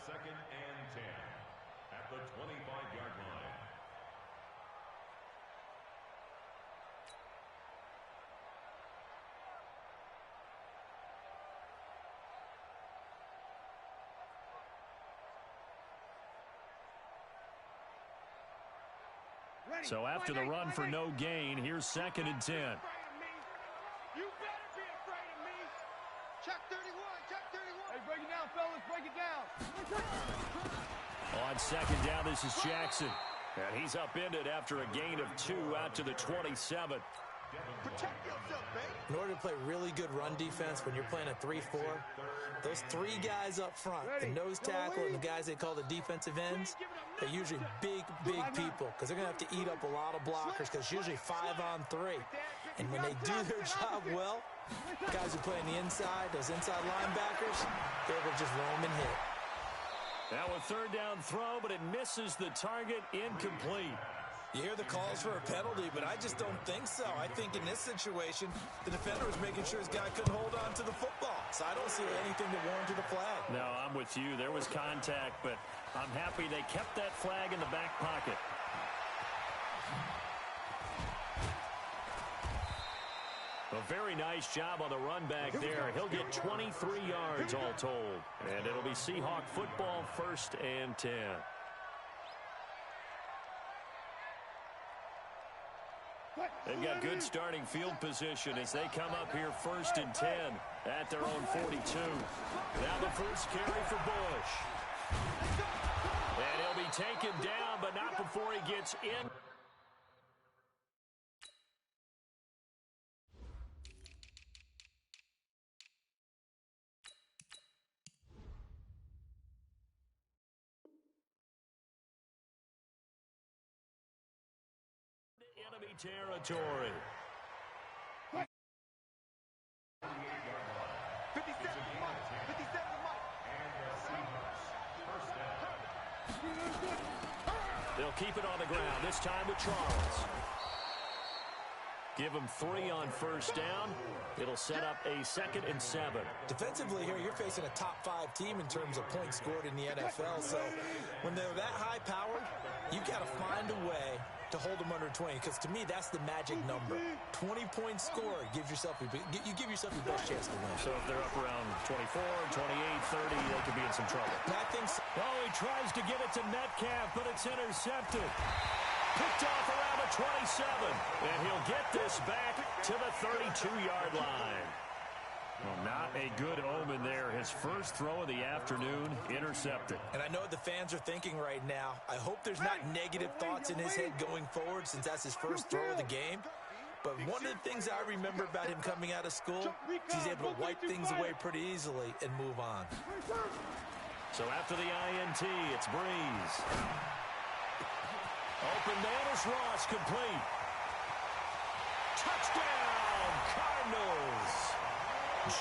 2nd and 10 at the 25-yard line. So after the run for no gain, here's 2nd and 10. You better be afraid of me. Check 31, check 31. Hey, break it down, fellas, break it down. On 2nd down, this is Jackson. And he's upended after a gain of 2 out to the 27. Protect yourself, man. In order to play really good run defense when you're playing a 3-4, those 3 guys up front, the nose tackle and the guys they call the defensive ends, they're usually big people because they're going to have to eat up a lot of blockers because it's usually 5-on-3. And when they do their job well, guys who play on the inside, those inside linebackers, they're able to just roam and hit. Now a 3rd down throw, but it misses the target, incomplete. You hear the calls for a penalty, but I just don't think so. I think in this situation, the defender was making sure his guy couldn't hold on to the football. So I don't see anything that warranted a flag. No, I'm with you. There was contact, but I'm happy they kept that flag in the back pocket. A very nice job on the run back there. He'll get 23 yards all told. And it'll be Seahawk football, 1st and 10. They've got good starting field position as they come up here 1st and 10 at their own 42. Now the first carry for Bush. And he'll be taken down, but not before he gets in. Enemy territory. 57 to Mike. 57 to Mike. And the Seahawks, 1st down. They'll keep it on the ground, this time with Charles. Give him 3 on 1st down. It'll set up a 2nd and 7. Defensively here, you're facing a top 5 team in terms of points scored in the NFL. So when they're that high-powered, you got to find a way to hold them under 20, because to me, that's the magic number. 20 points scored gives yourself you give yourself your best chance to win. So if they're up around 24, 28, 30, they could be in some trouble. I think so. Oh, he tries to get it to Metcalf, but it's intercepted. Picked off around the 27, and he'll get this back to the 32-yard line. Well, not a good omen there. His first throw of the afternoon, intercepted. And I know what the fans are thinking right now. I hope there's not negative thoughts in his head going forward since that's his first throw of the game. But one of the things I remember about him coming out of school is he's able to wipe things away pretty easily and move on. So after the INT, it's Breeze. Open man is Ross, complete. Touchdown, Cardinals.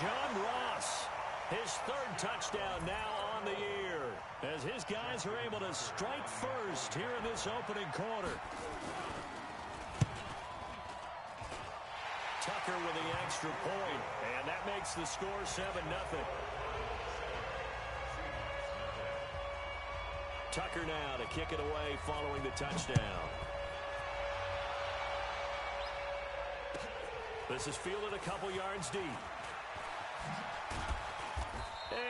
John Ross, his 3rd touchdown now on the year, as his guys are able to strike first here in this opening quarter. Tucker with the extra point, and that makes the score 7-0. Tucker now to kick it away following the touchdown. This is fielded a couple yards deep.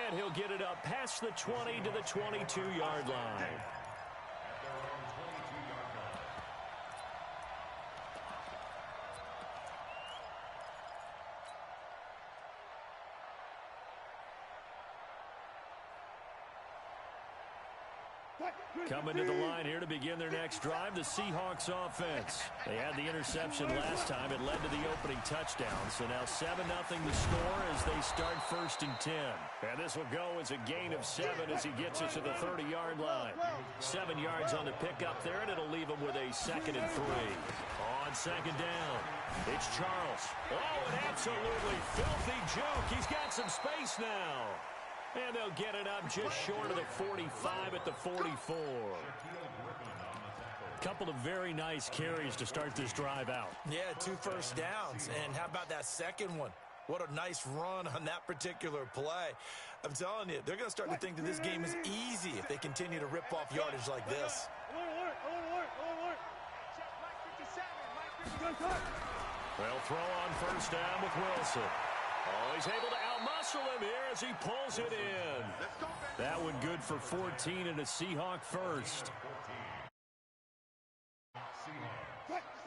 And he'll get it up past the 20 to the 22-yard line. Coming to the line here to begin their next drive, the Seahawks offense. They had the interception last time. It led to the opening touchdown. So now 7-0 the score as they start 1st and 10. And this will go as a gain of 7 as he gets it to the 30-yard line. 7 yards on the pickup there, and it'll leave him with a 2nd and 3. On 2nd down, it's Charles. Oh, an absolutely filthy juke. He's got some space now. And they'll get it up just short of the 45 at the 44. Couple of very nice carries to start this drive out. Yeah, 2 first downs. And how about that second one? What a nice run on that particular play. I'm telling you, they're going to start to think that this game is easy if they continue to rip off yardage like this. They'll throw on first down with Wilson. Oh, he's able to outmuscle him here as he pulls it in. That one good for 14 and a Seahawk first.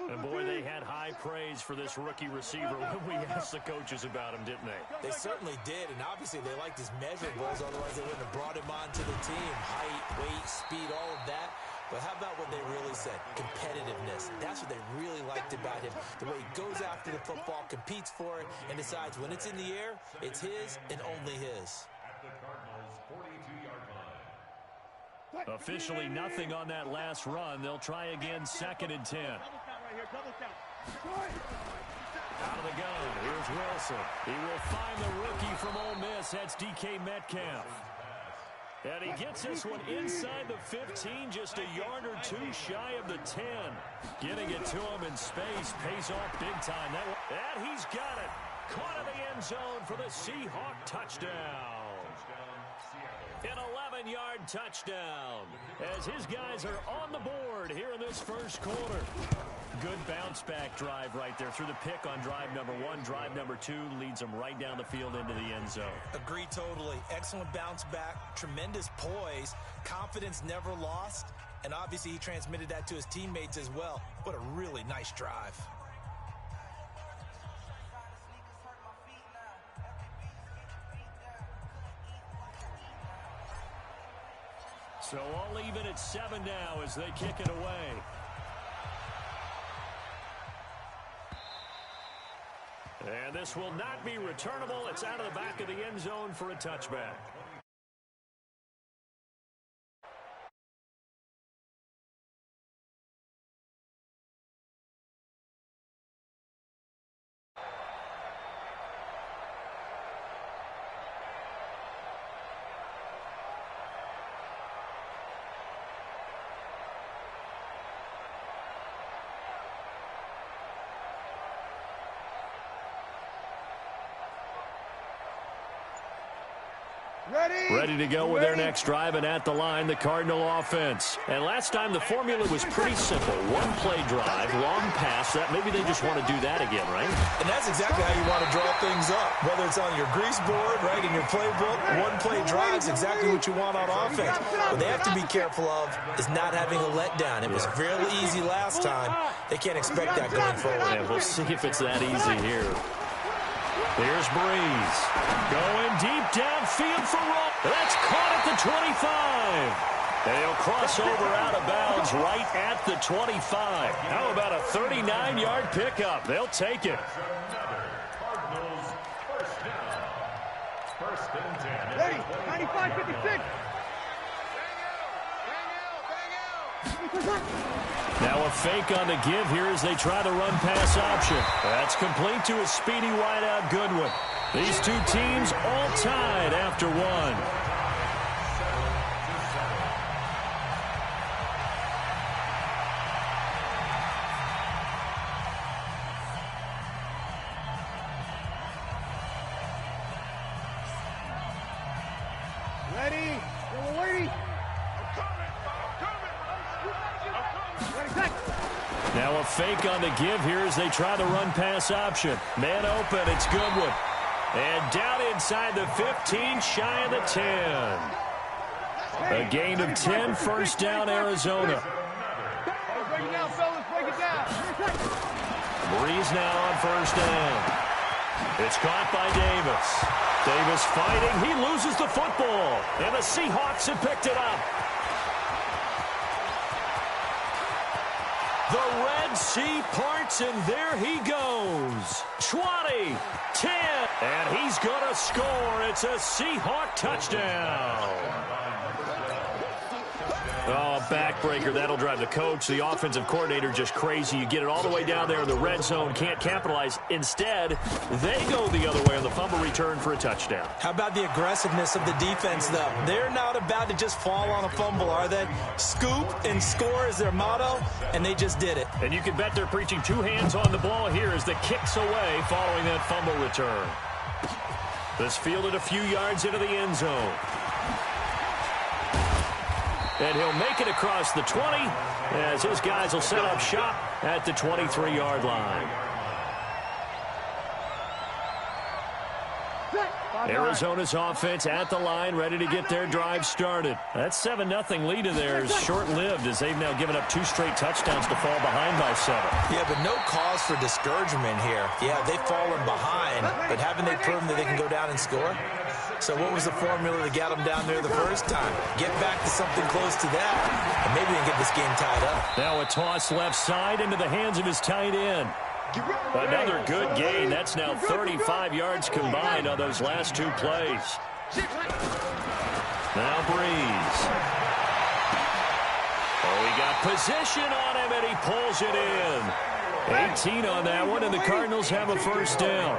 And, boy, they had high praise for this rookie receiver when we asked the coaches about him, didn't they? They certainly did, and obviously they liked his measurables, otherwise they wouldn't have brought him onto the team. Height, weight, speed, all of that. But how about what they really said? Competitiveness. That's what they really liked about him. The way he goes after the football, competes for it, and decides when it's in the air, it's his and only his. Officially nothing on that last run. They'll try again, 2nd and 10. Out of the gun, here's Wilson. He will find the rookie from Ole Miss. That's DK Metcalf. And he gets this one inside the 15, just a yard or two shy of the 10. Getting it to him in space pays off big time. And he's got it. Caught in the end zone for the Seahawk touchdown. An 11-yard touchdown as his guys are on the board here in this first quarter. Good bounce-back drive right there through the pick on drive number 1. Drive number 2 leads them right down the field into the end zone. Agree totally. Excellent bounce back, tremendous poise, confidence never lost, and obviously he transmitted that to his teammates as well. What a really nice drive. So all even at 7 now as they kick it away. And this will not be returnable. It's out of the back of the end zone for a touchback. Ready to go with their next drive, and at the line, the Cardinal offense. And last time, the formula was pretty simple. One-play drive, long pass. That maybe they just want to do that again, right? And that's exactly how you want to draw things up. Whether it's on your grease board, right, in your playbook, one-play drive is exactly what you want on offense. What they have to be careful of is not having a letdown. It was fairly easy last time. They can't expect that going forward. Yeah, we'll see if it's that easy here. Here's Breeze. Going deep downfield for Roll. That's caught at the 25. And he'll cross over out of bounds right at the 25. How about a 39-yard pickup? They'll take it. First and 10. Ready, 95-56. Now a fake on the give here as they try the run-pass option. That's complete to a speedy wideout Goodwin. These two teams all tied after one. Ready, little lady. Now a fake on the give here as they try the run-pass option. Man open, it's Goodwin. And down inside the 15, shy of the 10. A gain of 10, first down, Arizona. Break it down, fellas, break it down. Breeze now on first down. It's caught by Davis. Davis fighting, he loses the football. And the Seahawks have picked it up. The Red Sea parts, and there he goes. 20, 10, and he's going to score. It's a Seahawk touchdown. Oh, backbreaker. That'll drive the coach, the offensive coordinator, just crazy. You get it all the way down there in the red zone, can't capitalize. Instead, they go the other way on the fumble return for a touchdown. How about the aggressiveness of the defense, though? They're not about to just fall on a fumble, are they? Scoop and score is their motto, and they just did it. And you can bet they're preaching two hands on the ball here as the kick's away following that fumble return. This fielded a few yards into the end zone. And he'll make it across the 20 as his guys will set up shop at the 23-yard line. Arizona's offense at the line, ready to get their drive started. That 7-0 lead of theirs short-lived as they've now given up 2 straight touchdowns to fall behind by 7. Yeah, but no cause for discouragement here. Yeah, they've fallen behind, but haven't they proven that they can go down and score? So what was the formula that got them down there the first time? Get back to something close to that, and maybe they can get this game tied up. Now a toss left side into the hands of his tight end. Another good gain. That's now 35 yards combined on those last 2 plays. Now Breeze. Oh, he got position on him, and he pulls it in. 18 on that one, and the Cardinals have a first down.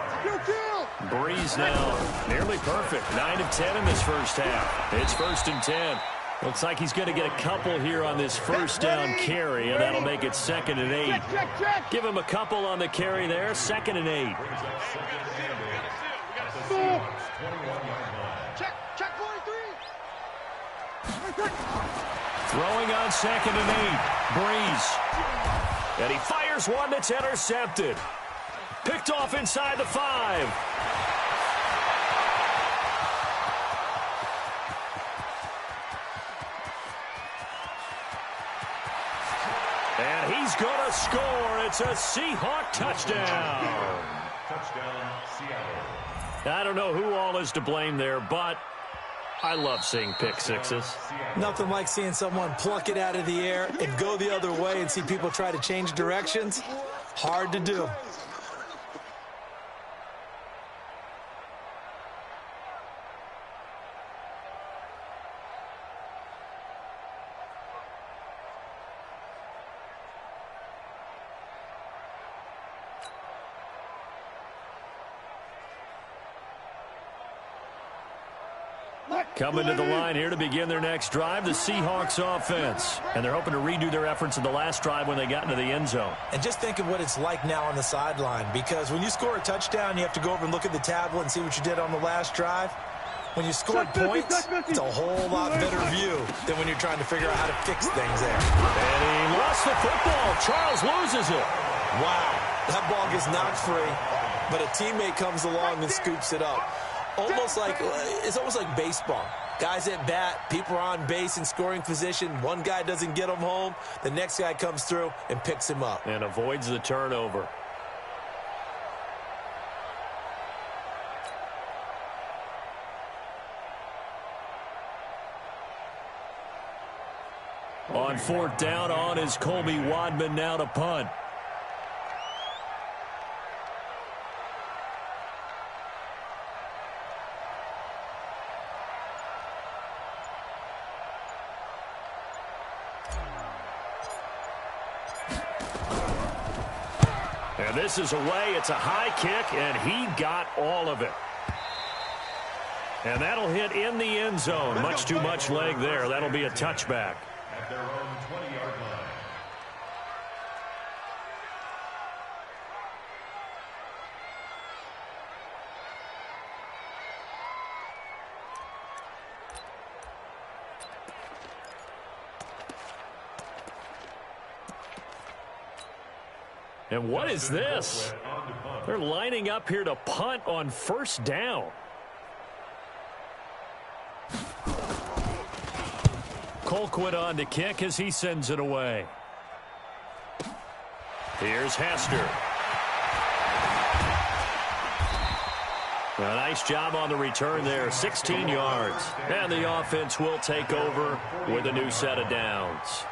Breeze now nearly perfect. 9 of 10 in this first half. It's 1st and 10. Looks like he's going to get a couple here on this first down carry, and that'll make it 2nd and 8. Give him a couple on the carry there. 2nd and 8. Check 43. Throwing on 2nd and 8. Breeze. And he fires one that's intercepted. Picked off inside the 5. And he's going to score. It's a Seahawk touchdown. Touchdown, Seattle. I don't know who all is to blame there, but I love seeing pick sixes. Nothing like seeing someone pluck it out of the air and go the other way and see people try to change directions. Hard to do. Coming to the line here to begin their next drive, the Seahawks offense. And they're hoping to redo their efforts in the last drive when they got into the end zone. And just think of what it's like now on the sideline, because when you score a touchdown, you have to go over and look at the tablet and see what you did on the last drive. When you scored points, it's a whole lot better view than when you're trying to figure out how to fix things there. And he lost the football. Charles loses it. Wow, that ball gets knocked free, but a teammate comes along and scoops it up. It's almost like baseball. Guys at bat, people are on base in scoring position. One guy doesn't get him home. The next guy comes through and picks him up. And avoids the turnover. On 4th down on is Colby Wadman now to punt. And this is away. It's a high kick, and he got all of it. And that'll hit in the end zone. Much too much leg there. That'll be a touchback. At their own 20-yard line. And what is this? They're lining up here to punt on 1st down. Colquitt on to kick as he sends it away. Here's Hester. A nice job on the return there, 16 yards. And the offense will take over with a new set of downs.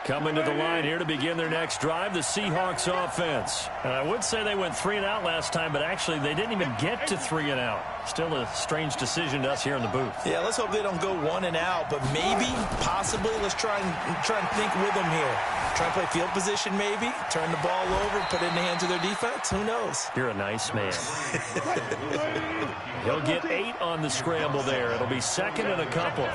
Coming to the line here to begin their next drive, the Seahawks offense. And I would say they went 3 and out last time, but actually they didn't even get to 3 and out. Still a strange decision to us here in the booth. Yeah, let's hope they don't go 1 and out, but maybe, possibly, let's try and think with them here. Try and play field position maybe, turn the ball over, put it in the hands of their defense. Who knows? You're a nice man. He'll get 8 on the scramble there. It'll be 2nd and a couple.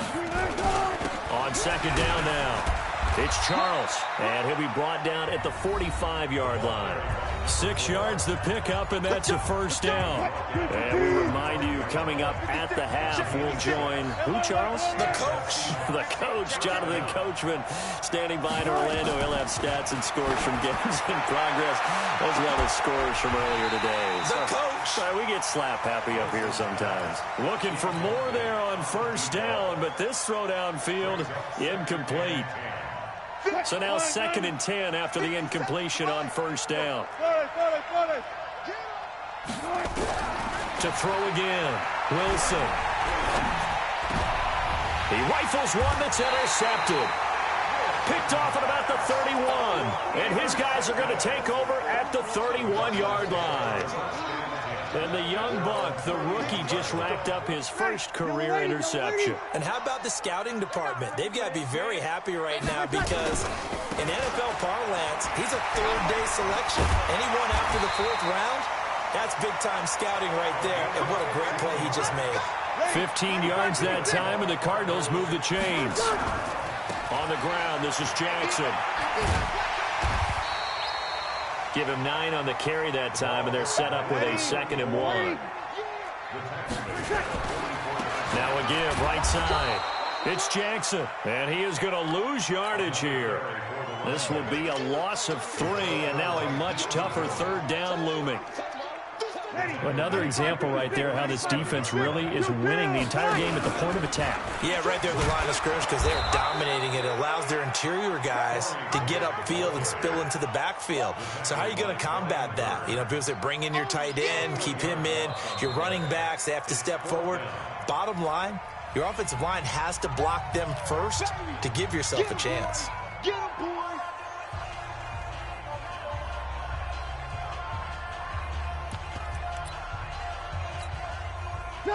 On 2nd down now. It's Charles, and he'll be brought down at the 45-yard line. 6 yards the pickup, and that's a first down. And we remind you, coming up at the half, we'll join who, Charles? The coach. The coach, Jonathan Coachman, standing by in Orlando. He'll have stats and scores from games in progress, as well as scores from earlier today. The coach. We get slap happy up here sometimes. Looking for more there on first down, but this throw downfield, incomplete. So now 2nd and 10 after the incompletion on first down. To throw again, Wilson. He rifles one that's intercepted. Picked off at about the 31. And his guys are going to take over at the 31-yard line. And the young buck, the rookie, just racked up his first career interception. And how about the scouting department? They've got to be very happy right now because in NFL parlance, he's a third-day selection. Anyone after the 4th round, that's big-time scouting right there. And what a great play he just made. 15 yards that time, and the Cardinals move the chains. On the ground, this is Jackson. Give him 9 on the carry that time, and they're set up with a 2nd and 1. Now a give, right side. It's Jackson, and he is going to lose yardage here. This will be a loss of 3, and now a much tougher 3rd down looming. Another example right there how this defense really is winning the entire game at the point of attack. Yeah, right there at the line of scrimmage because they're dominating it. It allows their interior guys to get upfield and spill into the backfield. So how are you going to combat that? You know, because they bring in your tight end, keep him in. Your running backs, they have to step forward. Bottom line, your offensive line has to block them first to give yourself a chance. Get him, boy!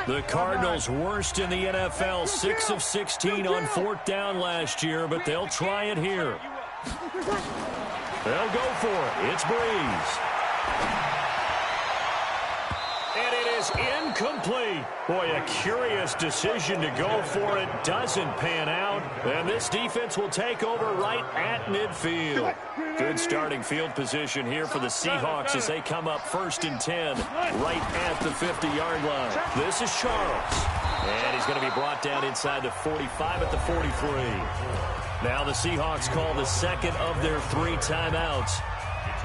The Cardinals worst in the NFL, 6 of 16 on 4th down last year, but they'll try it here. They'll go for it. It's Breeze. And it is incomplete. Boy, a curious decision to go for it. Doesn't pan out. And this defense will take over right at midfield. Good starting field position here for the Seahawks as they come up 1st and 10 right at the 50-yard line. This is Charles. And he's going to be brought down inside the 45 at the 43. Now the Seahawks call the 2nd of their 3 timeouts,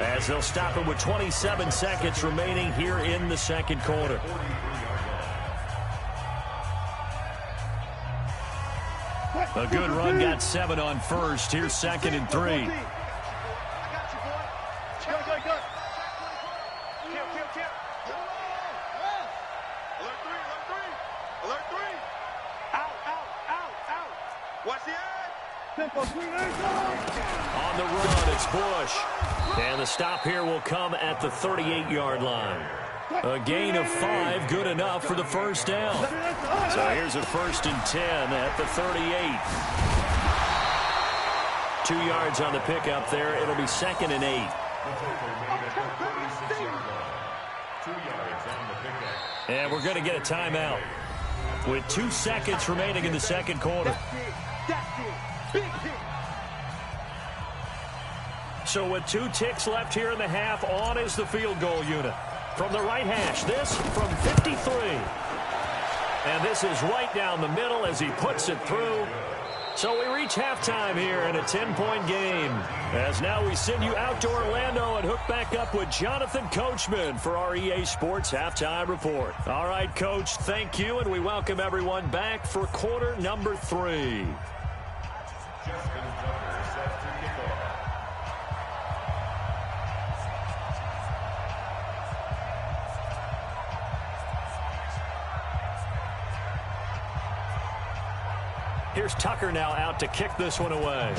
as they'll stop it with 27 seconds remaining here in the 2nd quarter. A good run, got 7 on first. Here's 2nd and 3. On the run, it's Bush. And the stop here will come at the 38-yard line. A gain of 5, good enough for the first down. So here's a 1st and 10 at the 38. 2 yards on the pickup there. It'll be 2nd and 8. And we're going to get a timeout with 2 seconds remaining in the 2nd quarter. So with 2 ticks left here in the half, on is the field goal unit. From the right hash, this from 53. And this is right down the middle as he puts it through. So we reach halftime here in a 10-point game. As now we send you out to Orlando and hook back up with Jonathan Coachman for our EA Sports Halftime Report. All right, Coach, thank you, and we welcome everyone back for quarter number 3. Here's Tucker now out to kick this one away.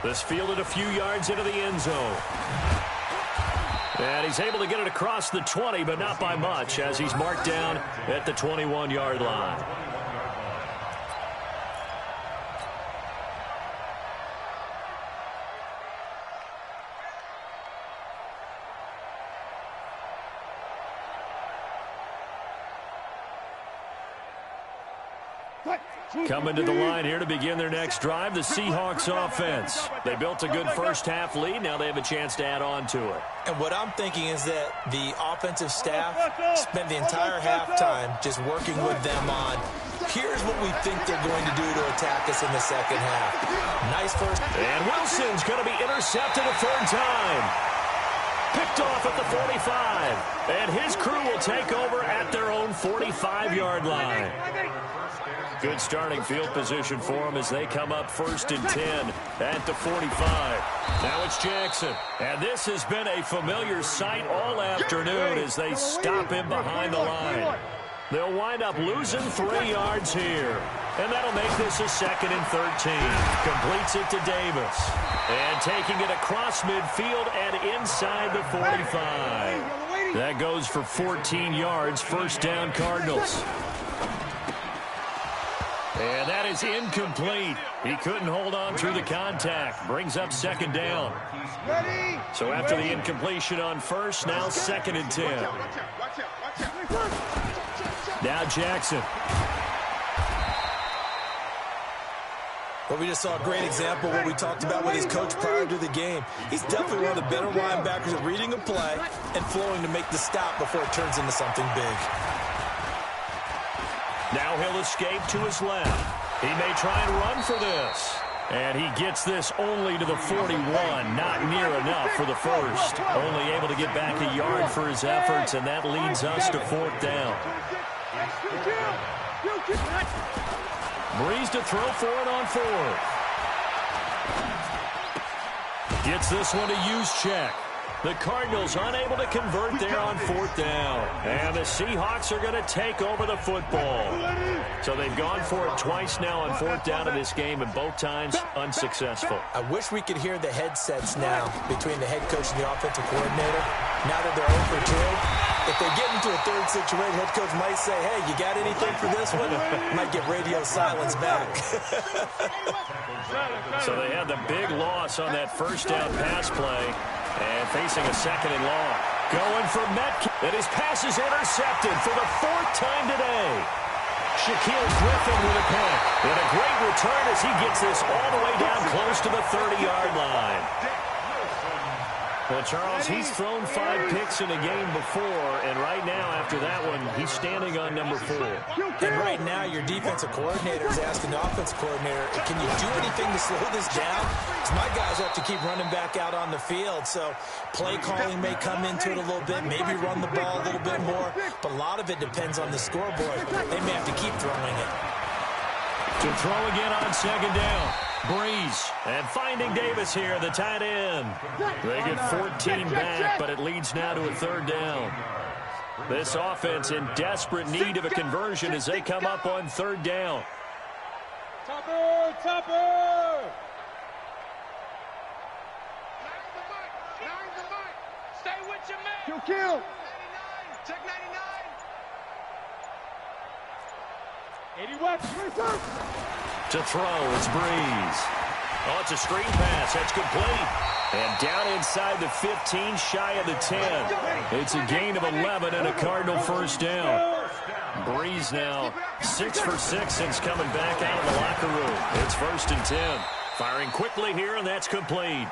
This fielded a few yards into the end zone. And he's able to get it across the 20, but not by much, as he's marked down at the 21-yard line. Coming to the line here to begin their next drive, the Seahawks offense. They built a good first-half lead. Now they have a chance to add on to it. And what I'm thinking is that the offensive staff spent the entire halftime just working with them on, here's what we think they're going to do to attack us in the second half. Nice first. And Wilson's going to be intercepted a third time. Picked off at the 45. And his crew will take over at their own 45-yard line. Good starting field position for them as they come up 1st and 10 at the 45. Now it's Jackson. And this has been a familiar sight all afternoon as they stop him behind the line. They'll wind up losing 3 yards here. And that'll make this a 2nd and 13. Completes it to Davis. And taking it across midfield and inside the 45. That goes for 14 yards. First down, Cardinals. And that is incomplete. He couldn't hold on through the contact. Brings up 2nd down. So after the incompletion on first, now 2nd and 10. Now Jackson. Well, we just saw a great example of what we talked about with his coach prior to the game. He's definitely one of the better linebackers at reading a play and flowing to make the stop before it turns into something big. Now he'll escape to his left. He may try and run for this. And he gets this only to the 41. Not near enough for the first. Only able to get back a yard for his efforts, and that leads us to 4th down. Breeze to throw for it on 4th. Gets this one to Juszczyk. The Cardinals unable to convert there on 4th down. And the Seahawks are going to take over the football. So they've gone for it twice now on 4th down in this game, and both times unsuccessful. I wish we could hear the headsets now between the head coach and the offensive coordinator. Now that they're 0 for 2, if they get into a third situation, head coach might say, hey, you got anything for this one? Might get radio silence back. So they had the big loss on that first down pass play. And facing a 2nd and long. Going for Metcalf. And his pass is intercepted for the 4th time today. Shaquille Griffin with a pick. And a great return as he gets this all the way down close to the 30-yard line. Well, Charles, he's thrown 5 picks in a game before, and right now, after that one, he's standing on number 4. And right now, your defensive coordinator is asking the offensive coordinator, can you do anything to slow this down? Because my guys have to keep running back out on the field, so play calling may come into it a little bit, maybe run the ball a little bit more, but a lot of it depends on the scoreboard. They may have to keep throwing it. To throw again on 2nd down. Breeze. And finding Davis here, the tight end. They get 14 back, but it leads now to a 3rd down. This offense in desperate need of a conversion as they come up on 3rd down. Topper! Topper! Stay with your man! Kill! Check 99! 80 watts! To throw, it's Breeze. Oh, it's a screen pass. That's complete. And down inside the 15, shy of the 10. It's a gain of 11 and a Cardinal first down. Breeze now 6 for 6 since coming back out of the locker room. It's 1st and 10. Firing quickly here, and that's complete.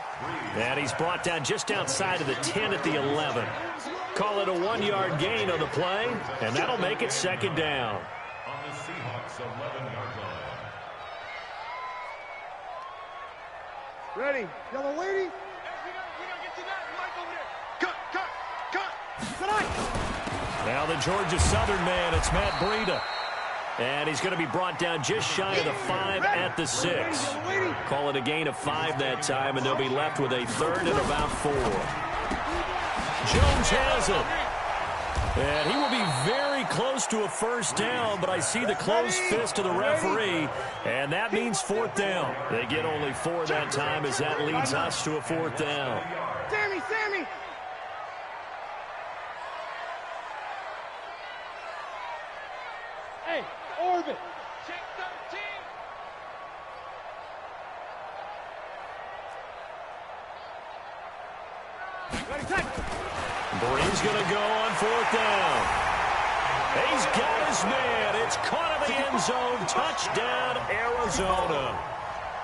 And he's brought down just outside of the 10 at the 11. Call it a 1-yard gain on the play, and that'll make it 2nd down. On the Seahawks 11-yard line. Ready. Yellow lady. We gotta get to that. Mike over there. Cut. Tonight. Now the Georgia Southern man, it's Matt Breida. And he's going to be brought down just shy of the 5 at the 6. Call it a gain of 5 that time, and they'll be left with a 3rd and about 4. Jones has it. And he will be very close to a first down, but I see the closed fist of the referee, and that means 4th down. They get only 4 that time as that leads us to a 4th down. Sammy! Hey, orbit! Check 13! Ready, set! Breeze going to go on 4th down. He's got his man. It's caught in the end zone. Touchdown, Arizona.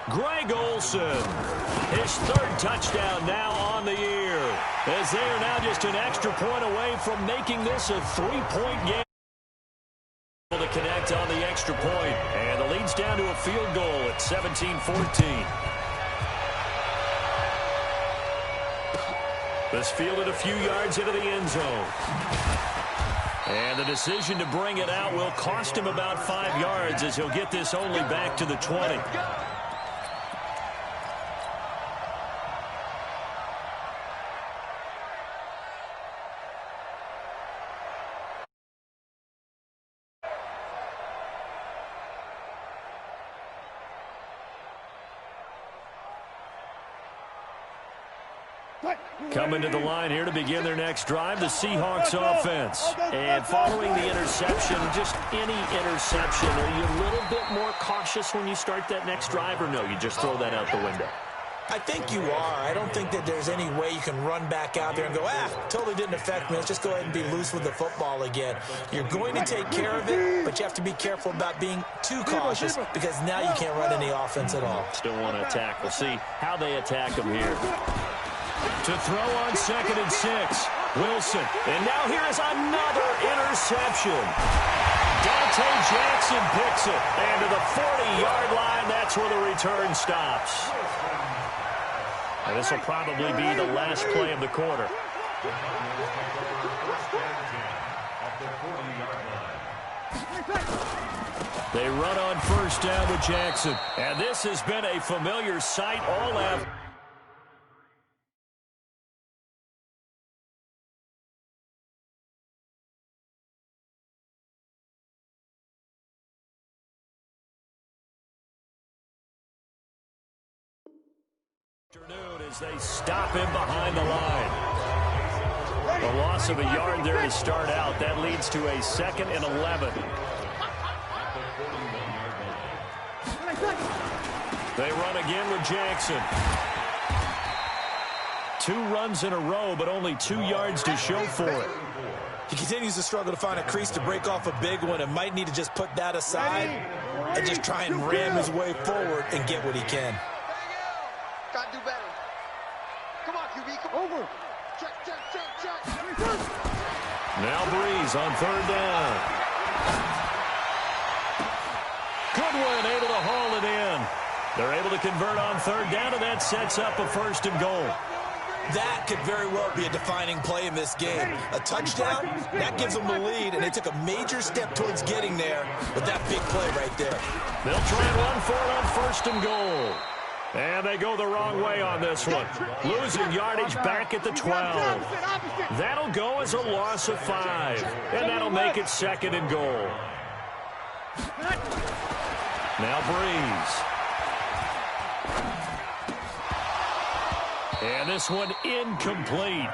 Greg Olsen, his third touchdown now on the year, as they are now just an extra point away from making this a 3-point game. To connect on the extra point, and the lead's down to a field goal at 17-14. This fielded a few yards into the end zone. And the decision to bring it out will cost him about 5 yards, as he'll get this only back to the 20. Coming to the line here to begin their next drive, the Seahawks offense. And following the interception, just any interception, are you a little bit more cautious when you start that next drive, or no, you just throw that out the window? I think you are. I don't think that there's any way you can run back out there and go, totally didn't affect me. Let's just go ahead and be loose with the football again. You're going to take care of it, but you have to be careful about being too cautious, because now you can't run any offense at all. Still want to attack. We'll see how they attack them here. To throw on 2nd and 6. Wilson. And now here is another interception. Dante Jackson picks it. And to the 40-yard line, that's where the return stops. And this will probably be the last play of the quarter. They run on 1st down with Jackson. And this has been a familiar sight all afternoon. As they stop him behind the line. A loss of a yard there to start out. That leads to a 2nd and 11. They run again with Jackson. 2 runs in a row, but only 2 yards to show for it. He continues to struggle to find a crease to break off a big one, and might need to just put that aside and just try and ram his way forward and get what he can. Got to do better. Come on, QB. Come over. Check. Now Breeze on 3rd down. Goodwin able to haul it in. They're able to convert on 3rd down, and that sets up a 1st and goal. That could very well be a defining play in this game. A touchdown, that gives them the lead, and they took a major step towards getting there with that big play right there. They'll try and run for it on 1st and goal. And they go the wrong way on this one. Losing yardage back at the 12. That'll go as a loss of 5. And that'll make it 2nd and goal. Now Breeze. And this one incomplete.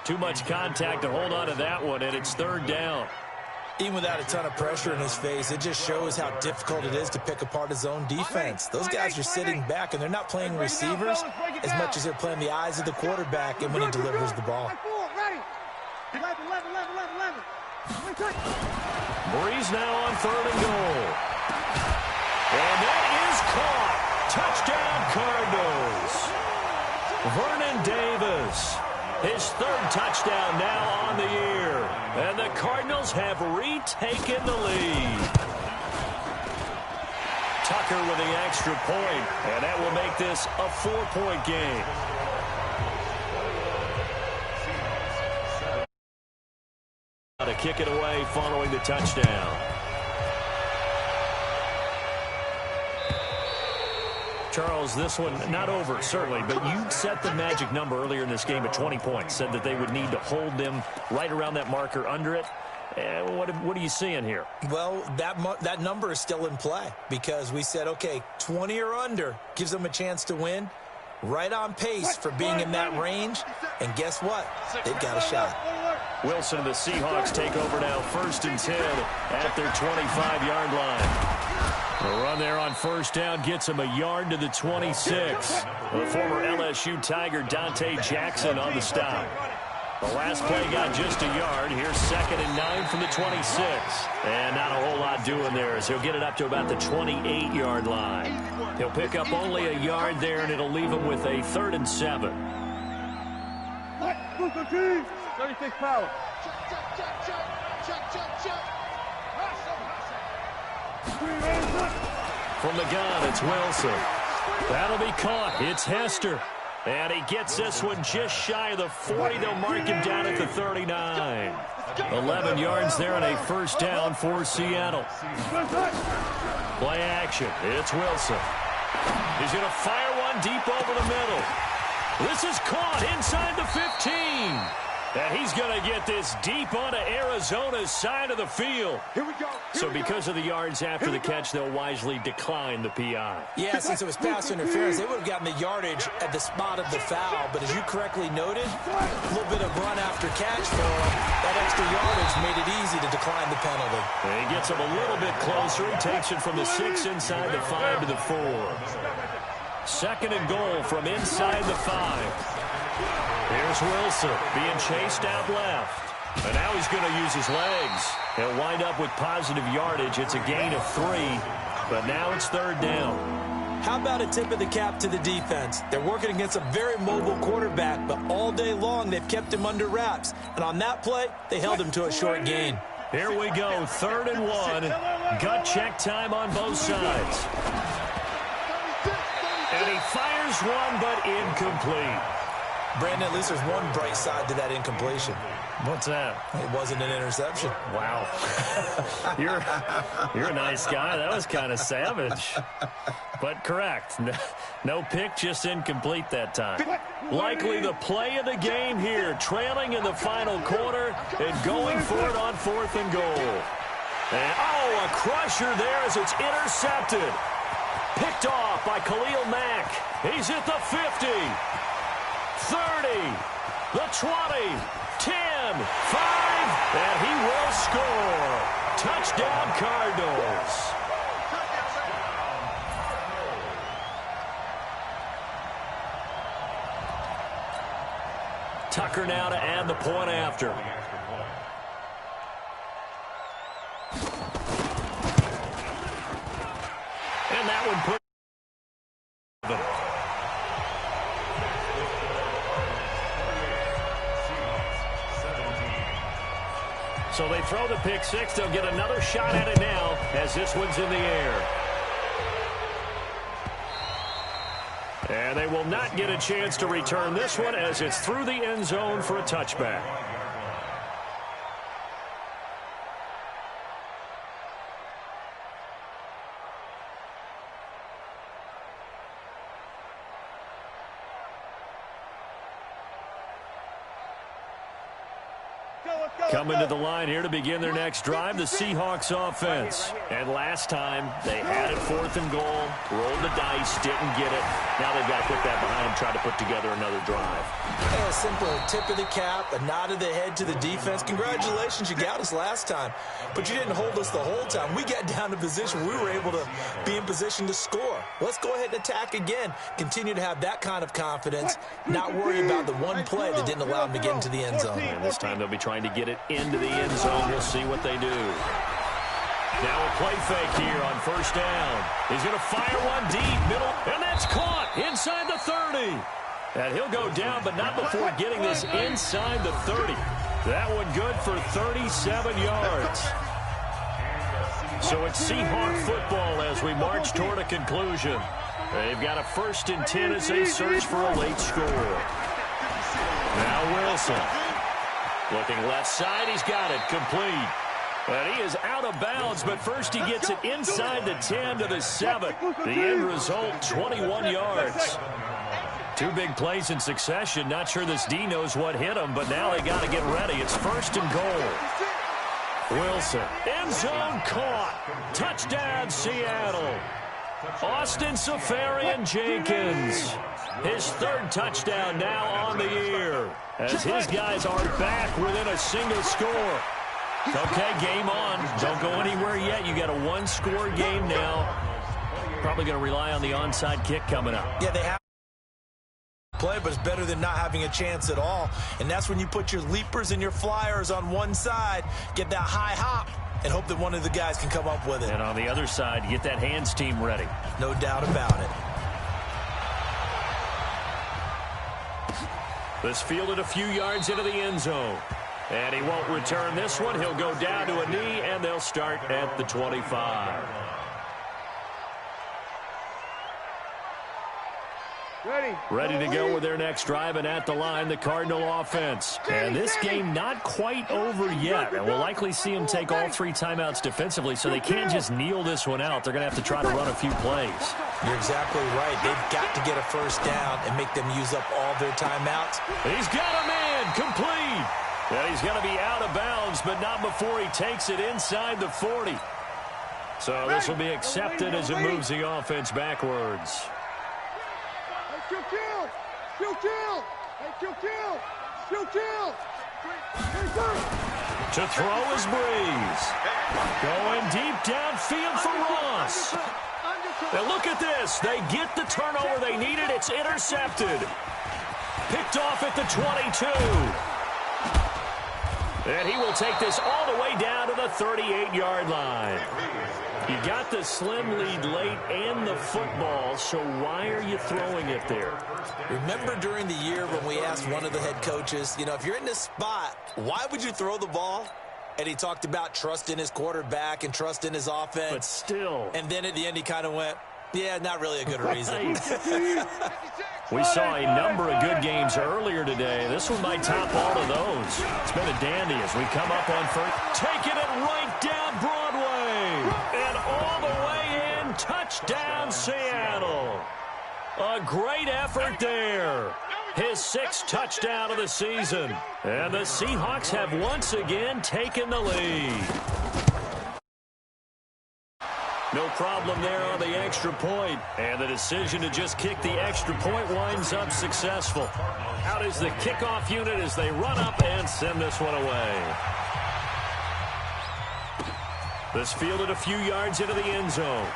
Too much contact to hold on to that one, and it's 3rd down. Even without a ton of pressure in his face, it just shows how difficult it is to pick apart his own defense. Those guys are sitting back, and they're not playing receivers as much as they're playing the eyes of the quarterback and when he delivers the ball. Breeze now on 3rd and goal. And that is caught. Touchdown, Cardinals. Vernon Davis. His 3rd touchdown now on the year. And the Cardinals have retaken the lead. Tucker with the extra point, and that will make this a 4-point game. To kick it away following the touchdown. Charles, this one not over, certainly, but you set the magic number earlier in this game at 20 points. Said that they would need to hold them right around that marker under it. What are you seeing here? Well, that number is still in play because we said, okay, 20 or under gives them a chance to win. Right on pace for being in that range. And guess what? They've got a shot. Wilson and the Seahawks take over now, 1st and 10 at their 25-yard line. The run there on 1st down gets him a yard to the 26. The former LSU Tiger Dante Jackson on the stop. The last play got just a yard. Here's 2nd and 9 from the 26. And not a whole lot doing there as he'll get it up to about the 28-yard line. He'll pick up only a yard there, and it'll leave him with a 3rd and 7. 36 power. From the gun, it's Wilson. That'll be caught. It's Hester. And he gets this one just shy of the 40. They'll mark him down at the 39. 11 yards there and a 1st down for Seattle. Play action. It's Wilson. He's going to fire one deep over the middle. This is caught inside the 15. And he's going to get this deep onto Arizona's side of the field. Here we go. So because of the yards after the catch, they'll wisely decline the PI. Yeah, since it was pass interference, they would have gotten the yardage at the spot of the foul. But as you correctly noted, a little bit of run after catch for him. That extra yardage made it easy to decline the penalty. And he gets him a little bit closer. He takes it from the 6 inside the 5 to the 4. 2nd and goal from inside the 5. Here's Wilson being chased out left. And now he's going to use his legs. He'll wind up with positive yardage. It's a gain of 3, but now it's 3rd down. How about a tip of the cap to the defense? They're working against a very mobile quarterback, but all day long they've kept him under wraps. And on that play, they held him to a short gain. Here we go, 3rd and 1. Gut check time on both sides. And he fires one, but incomplete. Brandon, at least there's one bright side to that incompletion. What's that? It wasn't an interception. Wow. You're a nice guy. That was kind of savage. But correct. No pick, just incomplete that time. Likely the play of the game here. Trailing in the final quarter and going for it on 4th and goal. And, a crusher there as it's intercepted. Picked off by Khalil Mack. He's at the 50. 30, the 20, 10, 5, and he will score. Touchdown, Cardinals. Tucker now to add the point after. And that one put. So they throw the pick 6. They'll get another shot at it now as this one's in the air. And they will not get a chance to return this one as it's through the end zone for a touchback. Coming to the line here to begin their next drive, the Seahawks offense. And last time, they had it 4th and goal, rolled the dice, didn't get it. Now they've got to put that behind them, try to put together another drive. Yeah, a simple tip of the cap, a nod of the head to the defense. Congratulations, you got us last time, but you didn't hold us the whole time. We got down to position. We were able to be in position to score. Let's go ahead and attack again. Continue to have that kind of confidence, not worry about the one play that didn't allow them to get into the end zone. And this time they'll be trying to get it into the end zone. We'll see what they do. Now a play fake here on 1st down. He's going to fire one deep, middle, and that's caught inside the 30. And he'll go down, but not before getting this inside the 30. That one good for 37 yards. So it's Seahawk football as we march toward a conclusion. They've got a 1st and 10 as they search for a late score. Now Wilson. Looking left side, he's got it, complete. And he is out of bounds, but first he gets it inside the 10 to the 7. The end result, 21 yards. 2 big plays in succession. Not sure this D knows what hit him, but now they got to get ready. It's 1st and goal. Wilson, end zone caught. Touchdown, Seattle. Austin Safarian-Jenkins. His 3rd touchdown now on the year as his guys are back within a single score. Okay, game on. Don't go anywhere yet. You got a 1-score game now. Probably going to rely on the onside kick coming up. Yeah, they have. Play, but it's better than not having a chance at all. And that's when you put your leapers and your flyers on one side, get that high hop, and hope that one of the guys can come up with it. And on the other side, get that hands team ready. No doubt about it. This fielded a few yards into the end zone. And he won't return this one. He'll go down to a knee, and they'll start at the 25. Ready to go with their next drive, and at the line, the Cardinal offense. And this game not quite over yet, and we'll likely see them take all 3 timeouts defensively, so they can't just kneel this one out. They're going to have to try to run a few plays. You're exactly right. They've got to get a first down and make them use up all their timeouts. He's got a man complete. And he's going to be out of bounds, but not before he takes it inside the 40. So this will be accepted as it moves the offense backwards. To throw is Breeze. Going deep downfield for Ross. Now look at this. They get the turnover they needed. It's intercepted. Picked off at the 22. And he will take this all the way down to the 38-yard line. You got the slim lead late and the football, so why are you throwing it there? Remember during the year when we asked one of the head coaches, you know, if you're in this spot, why would you throw the ball? And he talked about trust in his quarterback and trust in his offense. But still. And then at the end he kind of went, yeah, not really a good reason. We saw a number of good games earlier today. This one might top all of those. It's been a dandy as we come up on first. Taking it right down Broadway. And all the way in. Touchdown, Seattle. A great effort there. His 6th touchdown of the season. And the Seahawks have once again taken the lead. No problem there on the extra point. And the decision to just kick the extra point winds up successful. Out is the kickoff unit as they run up and send this one away. This fielded a few yards into the end zone.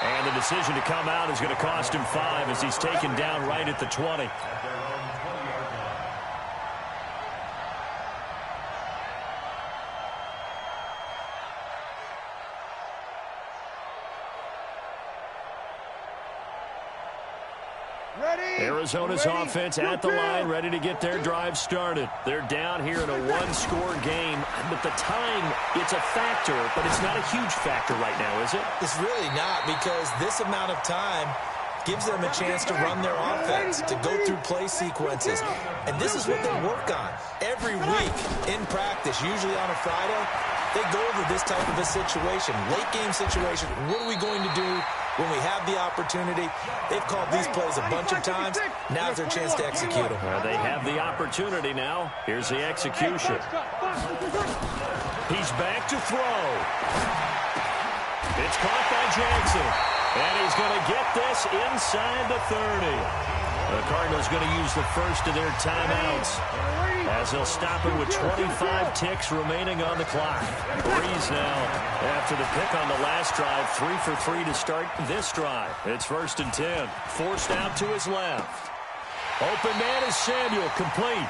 And the decision to come out is going to cost him 5 as he's taken down right at the 20. Arizona's offense at the line, ready to get their drive started. They're down here in a 1-score game, but the time, it's a factor, but it's not a huge factor right now, is it? It's really not, because this amount of time gives them a chance to run their offense, to go through play sequences. And this is what they work on. Every week in practice, usually on a Friday, they go over this type of a situation, late game situation. What are we going to do when we have the opportunity? They've called these plays a bunch of times. Now's their chance to execute them. They have the opportunity now. Here's the execution. He's back to throw. It's caught by Jackson. And he's going to get this inside the 30. The Cardinals going to use the first of their timeouts as they'll stop it with 25 ticks remaining on the clock. Breeze now after the pick on the last drive, 3 for 3 to start this drive. It's 1st and 10. Forced out to his left. Open man is Samuel, complete.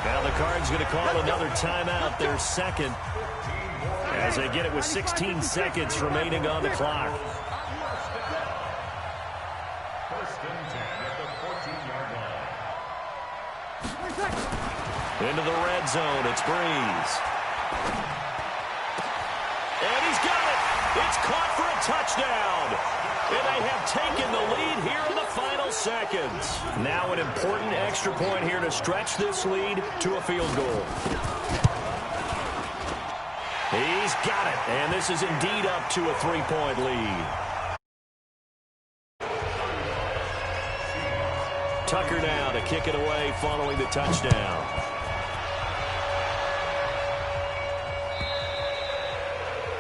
Now the Cards going to call another timeout, their 2nd, as they get it with 16 seconds remaining on the clock. Into the red zone, it's Breeze. And he's got it. It's caught for a touchdown. And they have taken the lead here in the final seconds. Now an important extra point here to stretch this lead to a field goal. He's got it. And this is indeed up to a 3-point lead. Tucker now to kick it away following the touchdown.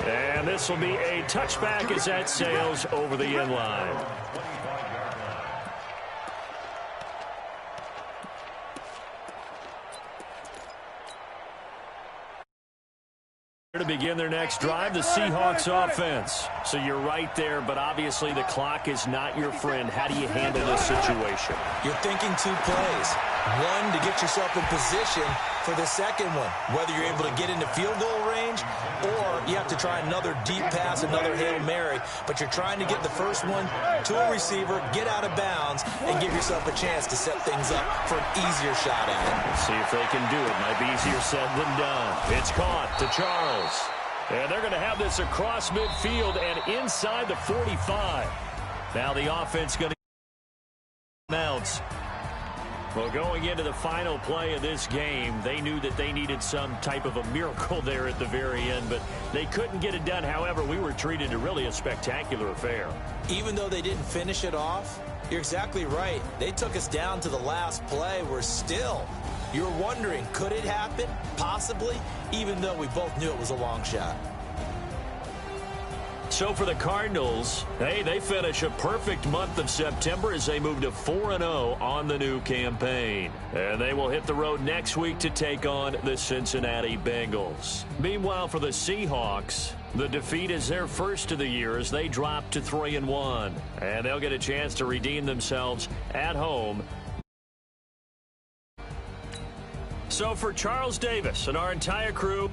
And this will be a touchback as that sails over the end line. To begin their next drive, the Seahawks offense. So you're right there, but obviously the clock is not your friend. How do you handle this situation? You're thinking 2 plays. One, to get yourself in position for the second one, whether you're able to get into field goal range or you have to try another deep pass, another Hail Mary, but you're trying to get the first one to a receiver, get out of bounds, and give yourself a chance to set things up for an easier shot at it. Let's see if they can do it. Might be easier said than done. It's caught to Charles. And they're going to have this across midfield and inside the 45. Now the offense going to announce. Well, going into the final play of this game, they knew that they needed some type of a miracle there at the very end, but they couldn't get it done. However, we were treated to really a spectacular affair. Even though they didn't finish it off, you're exactly right. They took us down to the last play. We're still, you're wondering, could it happen? Possibly, even though we both knew it was a long shot. So for the Cardinals, hey, they finish a perfect month of September as they move to 4-0 on the new campaign. And they will hit the road next week to take on the Cincinnati Bengals. Meanwhile, for the Seahawks, the defeat is their first of the year as they drop to 3-1. And they'll get a chance to redeem themselves at home. So for Charles Davis and our entire crew,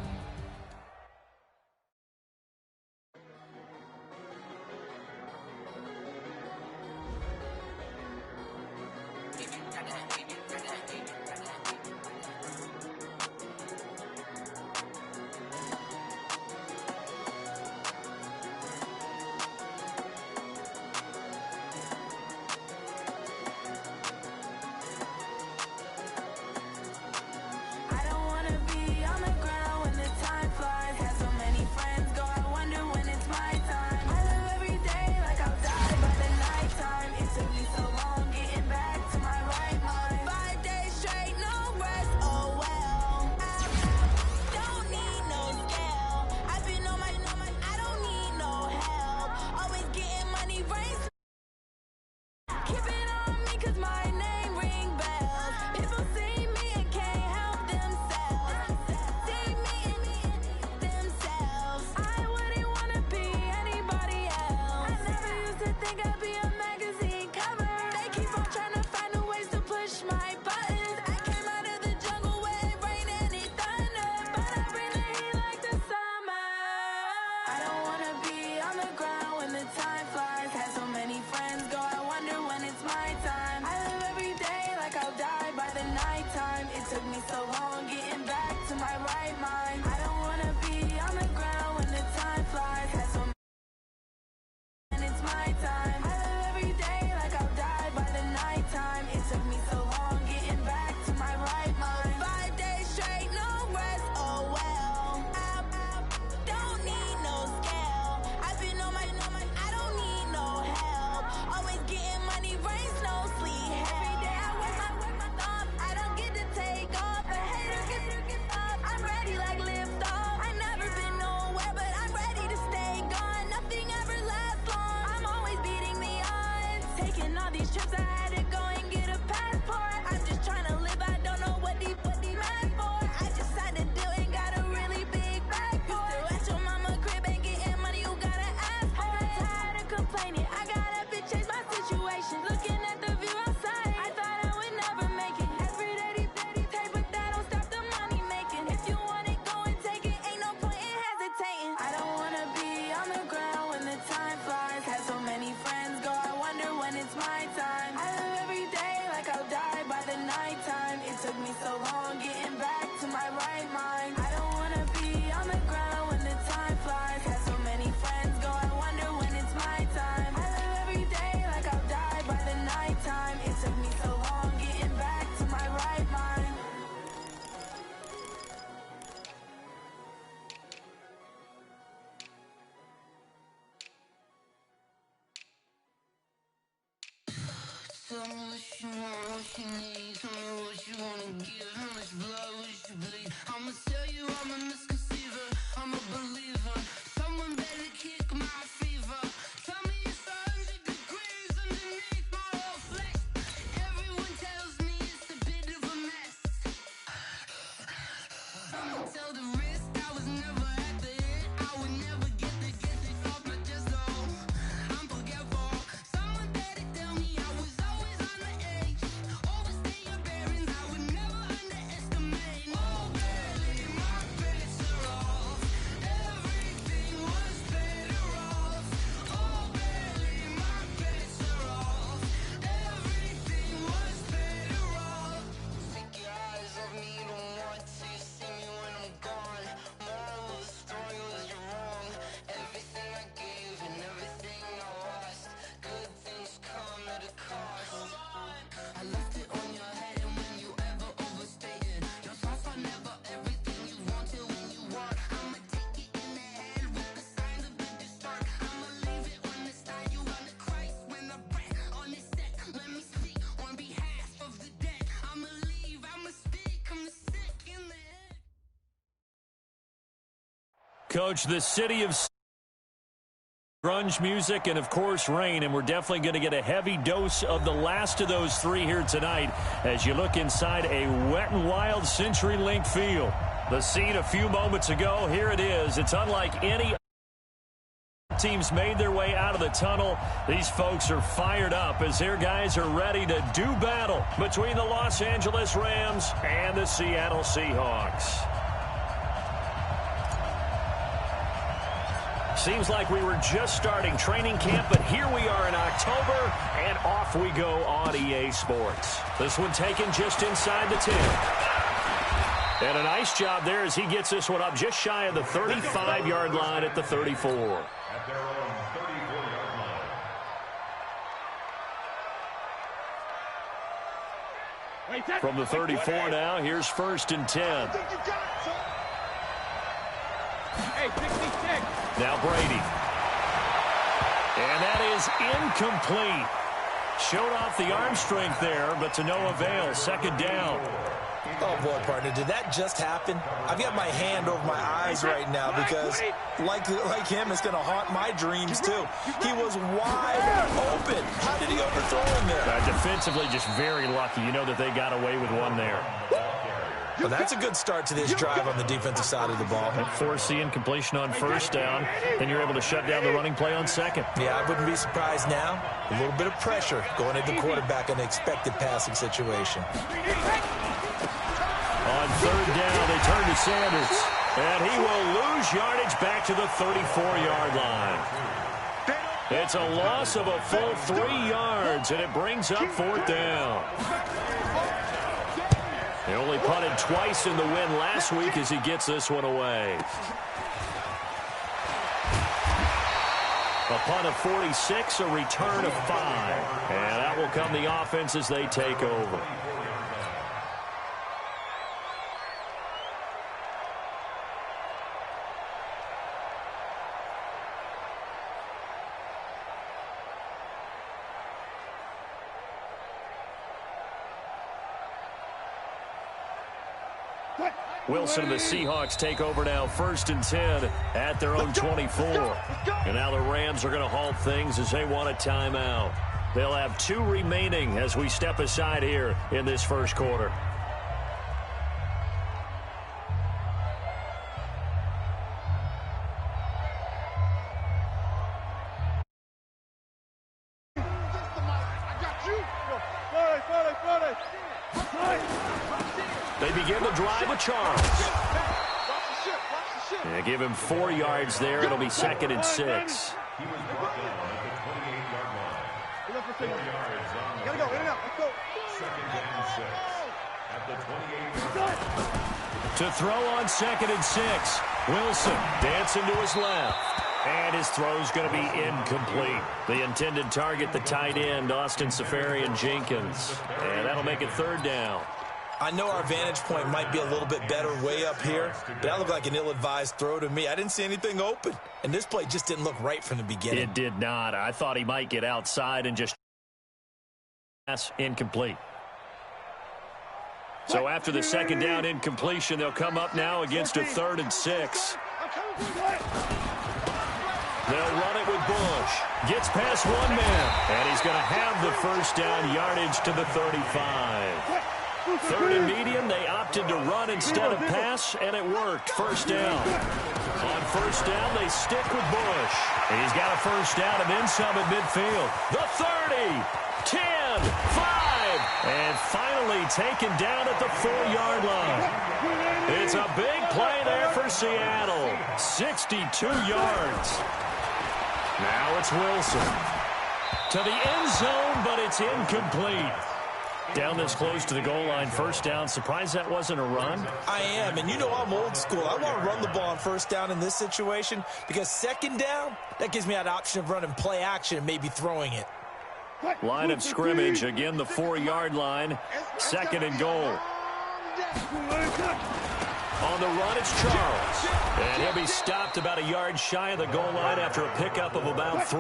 it's my time. Coach, the city of grunge music and, of course, rain, and we're definitely going to get a heavy dose of the last of those three here tonight as you look inside a Wet n Wild CenturyLink field. The scene a few moments ago, here it is. It's unlike any teams made their way out of the tunnel. These folks are fired up as their guys are ready to do battle between the Los Angeles Rams and the Seattle Seahawks. Seems like we were just starting training camp, but here we are in October, and off we go on EA Sports. This one taken just inside the 10. And a nice job there as he gets this one up just shy of the 35-yard line at the 34. At their own 34-yard line. From the 34 now, here's 1st and 10. Now Brady. And that is incomplete. Showed off the arm strength there, but to no avail. 2nd down. Oh, boy, partner, did that just happen? I've got my hand over my eyes right now because, like him, it's going to haunt my dreams, too. He was wide open. How did he overthrow him there? Defensively, just very lucky. You know that they got away with one there. Well, that's a good start to this drive on the defensive side of the ball. Force the incompletion on 1st down, and you're able to shut down the running play on 2nd. Yeah, I wouldn't be surprised now. A little bit of pressure going at the quarterback in an expected passing situation. On 3rd down, they turn to Sanders, and he will lose yardage back to the 34-yard line. It's a loss of a full 3 yards, and it brings up 4th down. He only punted twice in the win last week as he gets this one away. A punt of 46, a return of 5. And that will come the offense as they take over. Wilson and the Seahawks take over now, 1st and 10 at their own 24. And now the Rams are going to halt things as they want a timeout. They'll have 2 remaining as we step aside here in this 1st quarter. They begin the drive with Charles. Yeah, give him 4 yards there. It'll be 2nd and 6. He was brought down at the 28-yard line. 4 yards on the play. 2nd and 6 at the 28-yard line. To throw on 2nd and 6. Wilson dancing to his left. And his throw's going to be incomplete. The intended target, the tight end, Austin Seferian-Jenkins. And that'll make it 3rd down. I know our vantage point might be a little bit better way up here, but that looked like an ill-advised throw to me. I didn't see anything open, and this play just didn't look right from the beginning. It did not. I thought he might get outside and just pass incomplete. So after the 2nd down incompletion, they'll come up now against a 3rd and 6. They'll run it with Bush. Gets past one man, and he's going to have the 1st down yardage to the 35. 3rd and medium, they opted to run instead of pass, and it worked. 1st down. On 1st down, they stick with Bush. He's got a 1st down and then some at midfield. The 30, 10, 5, and finally taken down at the 4-yard line. It's a big play there for Seattle. 62 yards. Now it's Wilson. To the end zone, but it's incomplete. Down this close to the goal line, 1st down. Surprised that wasn't a run? I am, and you know I'm old school. I want to run the ball on 1st down in this situation because 2nd down, that gives me that option of running play action and maybe throwing it. Line of scrimmage, again the 4-yard line, 2nd and goal. On the run, it's Charles. And he'll be stopped about a yard shy of the goal line after a pickup of about 3.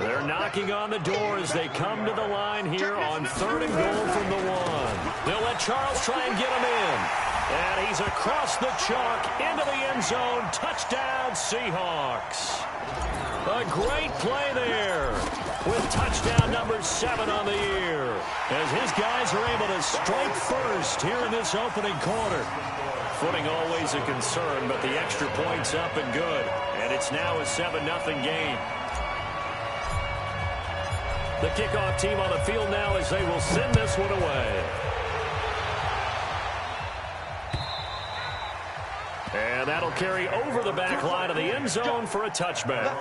They're knocking on the door as they come to the line here on 3rd and goal from the 1. They'll let Charles try and get him in. And he's across the chalk into the end zone. Touchdown, Seahawks. A great play there with touchdown number 7 on the year as his guys are able to strike first here in this opening quarter. Footing always a concern, but the extra point's up and good. And it's now a 7-0 game. The kickoff team on the field now as they will send this one away. And that'll carry over the back line of the end zone for a touchback.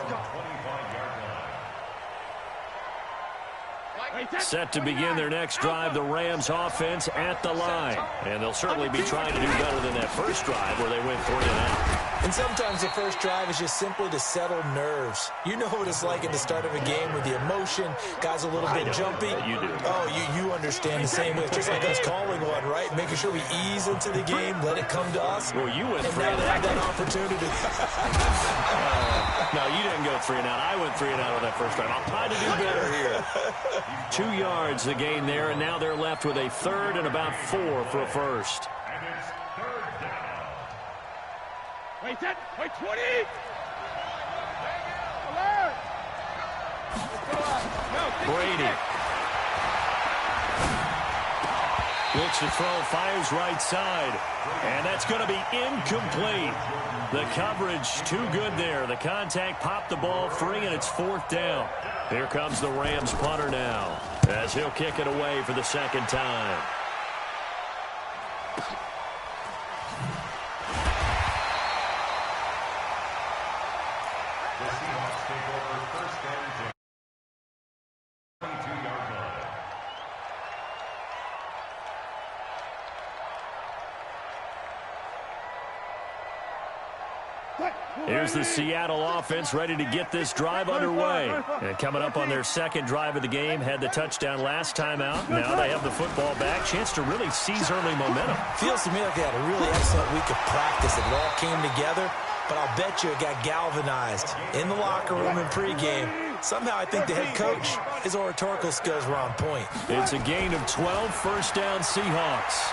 Set to begin their next drive, the Rams offense at the line. And they'll certainly be trying to do better than that first drive where they went 3 and out. And sometimes the first drive is just simply to settle nerves. You know what it's like at the start of a game with the emotion. Guys a little bit jumpy. You do. Oh, you understand the same way. It's just like us calling one, right? Making sure we ease into the game, let it come to us. Well, you went 3 now and they out. have that opportunity. No, you didn't go 3 and out. I went 3 and out on that first drive. I'll try to do better here. 2 yards the gain there, and now they're left with a third and about 4 for a first. And it's third down. Wait, 20! Alert! Brady. Looks to throw, fires right side. And that's going to be incomplete. The coverage too good there. The contact popped the ball free, and it's 4th down. Here comes the Rams punter now as he'll kick it away for the second time. The Seahawks take over first and 10. 22-yard line. Here's the Seattle offense ready to get this drive underway. And coming up on their second drive of the game, had the touchdown last time out. Now they have the football back. Chance to really seize early momentum. Feels to me like they had a really excellent week of practice. It all came together, but I'll bet you it got galvanized in the locker room in pregame. Somehow I think the head coach, his oratorical skills were on point. It's a gain of 12, first down Seahawks.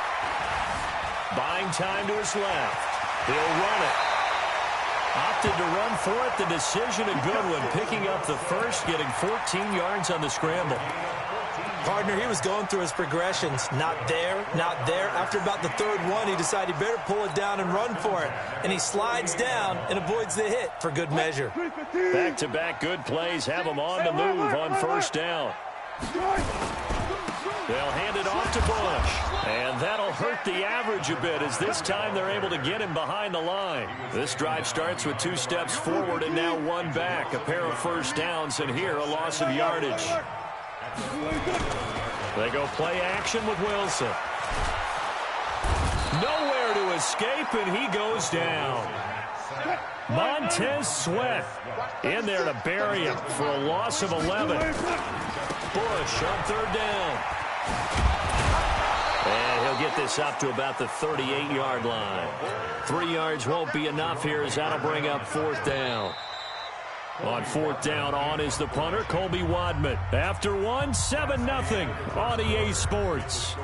Buying time to his left. He'll run it. Opted to run for it. The decision a good one. Picking up the first, getting 14 yards on the scramble. Partner, he was going through his progressions. Not there, not there. After about the third one, he decided he better pull it down and run for it. And he slides down and avoids the hit for good measure. Back-to-back good plays have him on the move on first down. They'll hand it off to Bush. And that'll hurt the average a bit as this time they're able to get him behind the line. This drive starts with 2 steps forward and now 1 back. A pair of first downs, and here a loss of yardage. They go play action with Wilson. Nowhere to escape, and he goes down. Montez Sweat in there to bury him for a loss of 11. Bush on third down. And he'll get this up to about the 38-yard line. 3 yards won't be enough here as that'll bring up 4th down. On 4th down, on is the punter, Colby Wadman. After 1, 7-0 on EA Sports.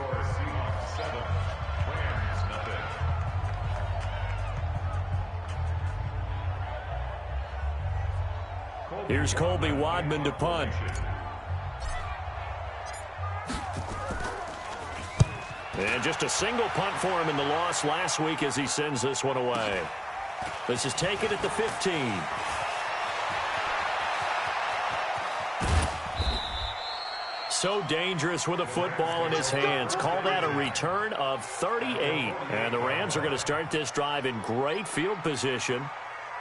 Here's Colby Wadman to punt. And just a single punt for him in the loss last week as he sends this one away. This is taken at the 15. So dangerous with a football in his hands. Call that a return of 38. And the Rams are going to start this drive in great field position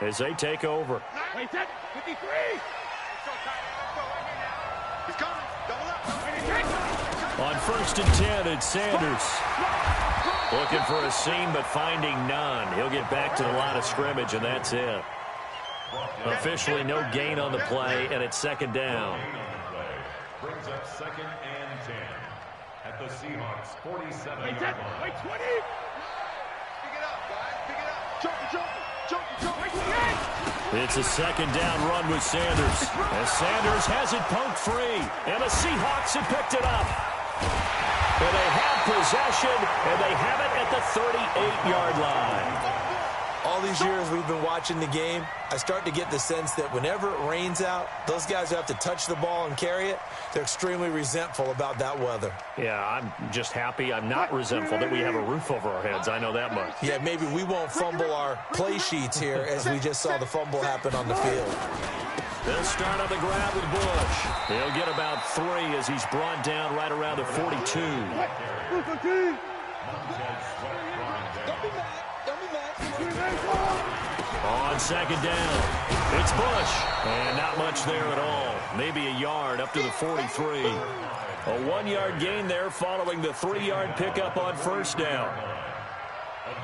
as they take over. Wait, 53! He's coming. Double up. On 1st and 10, it's Sanders. Looking for a seam, but finding none. He'll get back to the line of scrimmage, and that's it. Officially no gain on the play, and it's 2nd down. Brings up 2nd and 10 at the Seahawks 47-yard line. Wait, 20! Pick it up, guys. Pick it up. Jump. It's a 2nd down run with Sanders. As Sanders has it poked free, and the Seahawks have picked it up. And they have possession, and they have it at the 38-yard line. All these years we've been watching the game, I start to get the sense that whenever it rains out, those guys who have to touch the ball and carry it, they're extremely resentful about that weather. Yeah, I'm just happy I'm not resentful that we have a roof over our heads. I know that much. Yeah, maybe we won't fumble our play sheets here as we just saw the fumble happen on the field. They'll start on the grab with Bush. He'll get about 3 as he's brought down right around the 42. On second down, it's Bush. And not much there at all. Maybe a yard up to the 43. A 1-yard gain there following the 3-yard pickup on first down.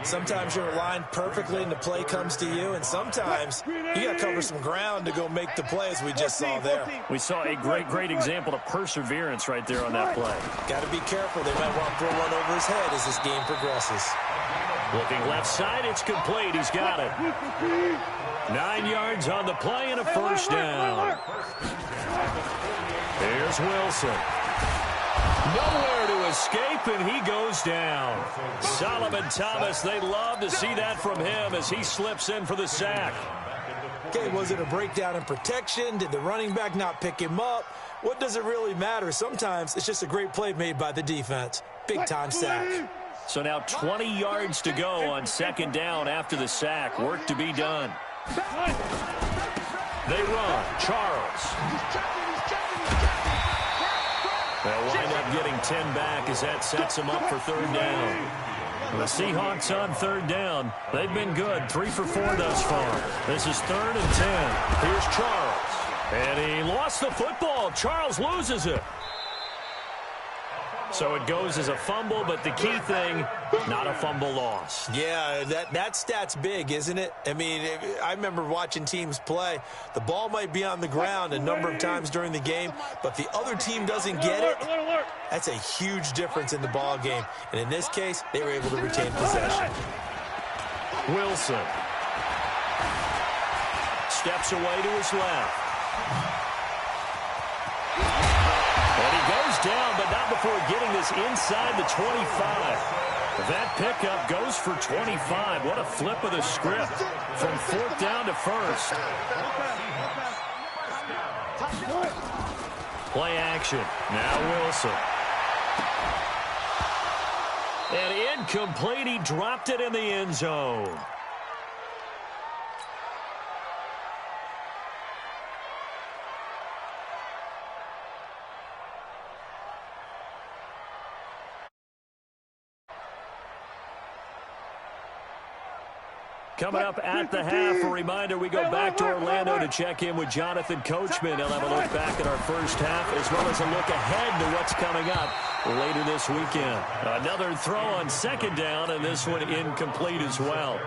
Sometimes you're aligned perfectly and the play comes to you, and sometimes you got to cover some ground to go make the play, as we just saw there. We saw a great example of perseverance right there on that play. Got to be careful. They might want to throw one over his head as this game progresses. Looking left side, it's complete. He's got it. 9 yards on the play and a first down. Here's Wilson. Nowhere to escape, and he goes down. Solomon Thomas, they'd love to see that from him as he slips in for the sack. Okay, was it a breakdown in protection? Did the running back not pick him up? What does it really matter? Sometimes it's just a great play made by the defense. Big-time sack. So now 20 yards to go on second down after the sack. Work to be done. They run. Charles. They'll wind up getting 10 back as that sets them up for third down. The Seahawks on third down. They've been good. 3 for 4 thus far. This is 3rd and 10. Here's Charles. And he lost the football. Charles loses it. So it goes as a fumble, but the key thing, not a fumble loss. Yeah, that stat's big, isn't it? I mean, I remember watching teams play. The ball might be on the ground a number of times during the game, but the other team doesn't get it. That's a huge difference in the ball game. And in this case, they were able to retain possession. Wilson steps away to his left. And he goes down, but not before getting this inside the 25. That pickup goes for 25. What a flip of the script from 4th down to 1st. Play action. Now Wilson. And incomplete. He dropped it in the end zone. Coming up at the half, a reminder, we go back to Orlando to check in with Jonathan Coachman. He'll have a look back at our first half as well as a look ahead to what's coming up later this weekend. Another throw on second down, and this one incomplete as well.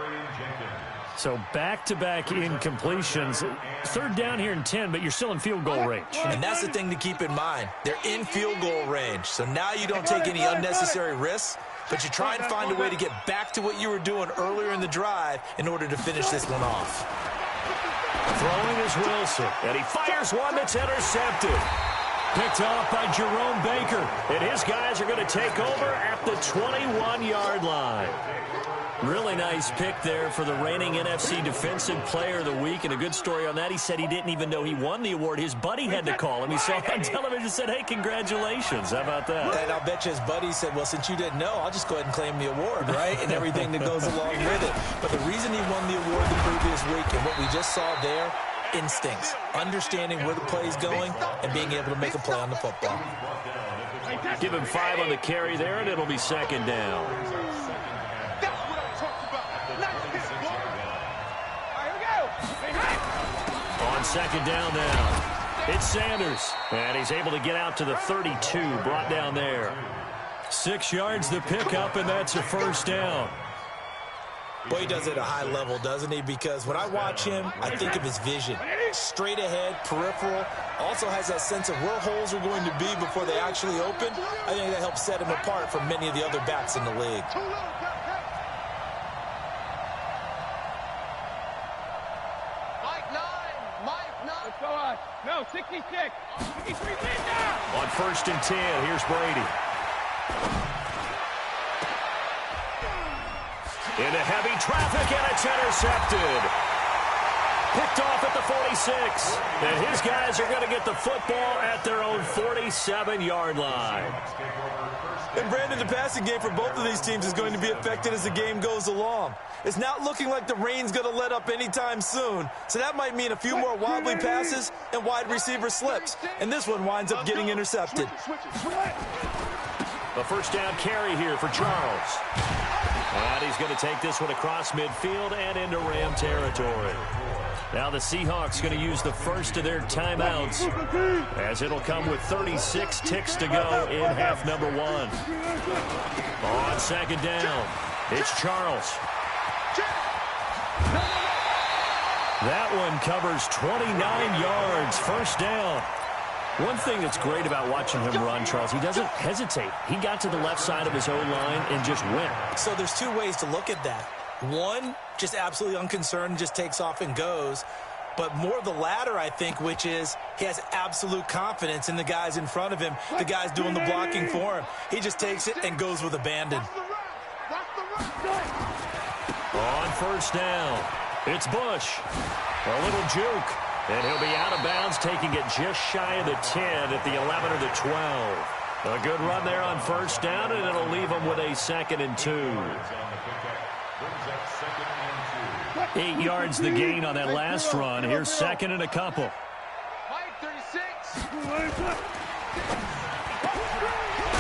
So back-to-back incompletions. Third down here in 10, but you're still in field goal range. And that's the thing to keep in mind. They're in field goal range, so now you don't take any unnecessary risks, but you try and find a way to get back to what you were doing earlier in the drive in order to finish this one off. Throwing is Wilson, and he fires one that's intercepted. Picked off by Jerome Baker, and his guys are going to take over at the 21-yard line. Really nice pick there for the reigning NFC Defensive Player of the Week, and a good story on that. He said he didn't even know he won the award. His buddy had to call him. He saw it on television and said, hey, congratulations. How about that? And I'll bet you his buddy said, well, since you didn't know, I'll just go ahead and claim the award, right? And everything that goes along with it. But the reason he won the award the previous week and what we just saw there, instincts, understanding where the play is going and being able to make a play on the football. Give him 5 on the carry there, and it'll be second down. On second down now, it's Sanders, and he's able to get out to the 32, brought down there. 6 yards the pickup, and that's a first down. Boy, he does it at a high level, doesn't he? Because when I watch him, I think of his vision. Straight ahead, peripheral, also has that sense of where holes are going to be before they actually open. I think that helps set him apart from many of the other backs in the league. No, 66. 63 now. On 1st and 10, here's Brady. Into heavy traffic, and it's intercepted. Picked off at the 46. And his guys are going to get the football at their own 47-yard line. And Brandon, the passing game for both of these teams is going to be affected as the game goes along. It's not looking like the rain's going to let up anytime soon, so that might mean a few more wobbly passes and wide receiver slips. And this one winds up getting intercepted. A first down carry here for Charles. And he's going to take this one across midfield and into Ram territory. Now the Seahawks going to use the first of their timeouts, as it'll come with 36 ticks to go in half number one. On second down, it's Charles. That one covers 29 yards, first down. One thing that's great about watching him run, Charles, he doesn't hesitate. He got to the left side of his own line and just went. So there's two ways to look at that. One, just absolutely unconcerned, just takes off and goes. But more of the latter, I think, which is he has absolute confidence in the guys in front of him, the guys doing the blocking for him. He just takes it and goes with abandon. On first down, it's Bush. A little juke. And he'll be out of bounds, taking it just shy of the 10 at the 11 or the 12. A good run there on first down, and it'll leave them with a 2nd and 2. 8 yards the gain on that last run. Here's 2nd and a couple.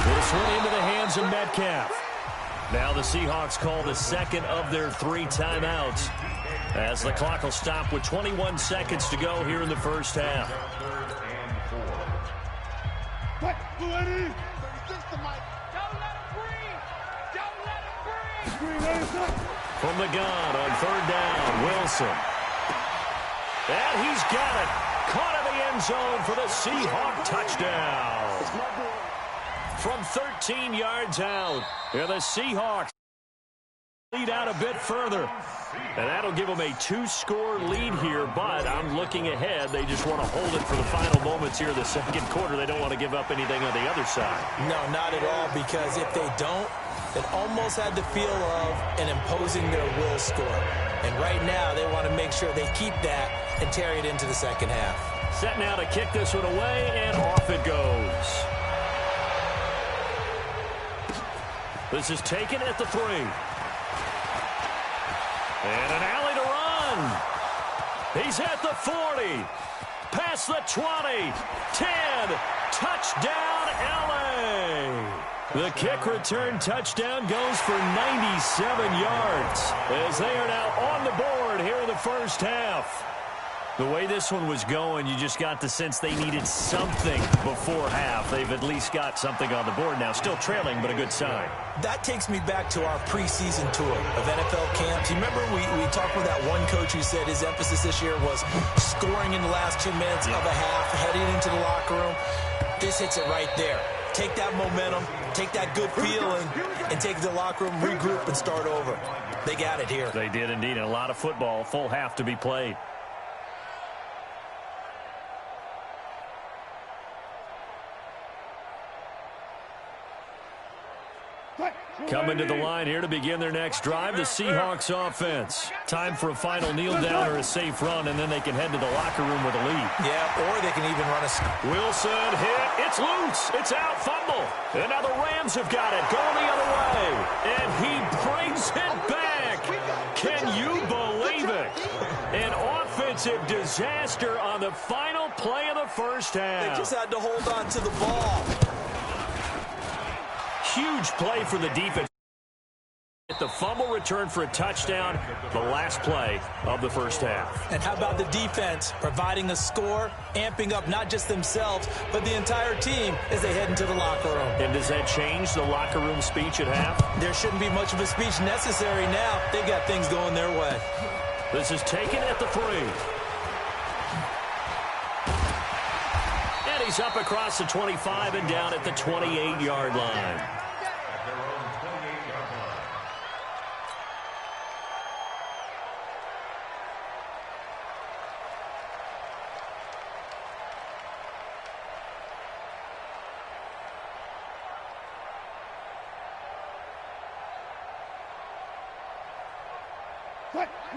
This one into the hands of Metcalf. Now the Seahawks call the 2nd of their 3 timeouts, as the clock will stop with 21 seconds to go here in the first half. From the gun on third down, Wilson. And he's got it. Caught in the end zone for the Seahawk touchdown. From 13 yards out, and the Seahawks lead out a bit further. And that'll give them a 2-score lead here, but I'm looking ahead. They just want to hold it for the final moments here in the second quarter. They don't want to give up anything on the other side. No, not at all, because if they don't, it almost had the feel of an imposing their will score. And right now, they want to make sure they keep that and carry it into the second half. Set now to kick this one away, and off it goes. This is taken at the 3. And an alley to run. He's at the 40. Past the 20. 10. Touchdown, LA. The kick return touchdown goes for 97 yards, as they are now on the board here in the first half. The way this one was going, you just got the sense they needed something before half. They've at least got something on the board now. Still trailing, but a good sign. That takes me back to our preseason tour of NFL camps. You remember we talked with that one coach who said his emphasis this year was scoring in the last 2 minutes of a half, heading into the locker room. This hits it right there. Take that momentum, take that good feeling, and take it to the locker room, regroup, and start over. They got it here. They did indeed. And a lot of football, full half to be played. Coming to the line here to begin their next drive, the Seahawks offense. Time for a final kneel down or a safe run, and then they can head to the locker room with a lead. Yeah, or they can even run a... Wilson hit. It's loose. It's out. Fumble. And now the Rams have got it. Going the other way. And he brings it back. Can you believe it? An offensive disaster on the final play of the first half. They just had to hold on to the ball. Huge play for the defense. The fumble return for a touchdown, the last play of the first half. And how about the defense providing a score, amping up not just themselves, but the entire team as they head into the locker room. And does that change the locker room speech at half? There shouldn't be much of a speech necessary now. They've got things going their way. This is taken at the 3. And he's up across the 25 and down at the 28-yard line.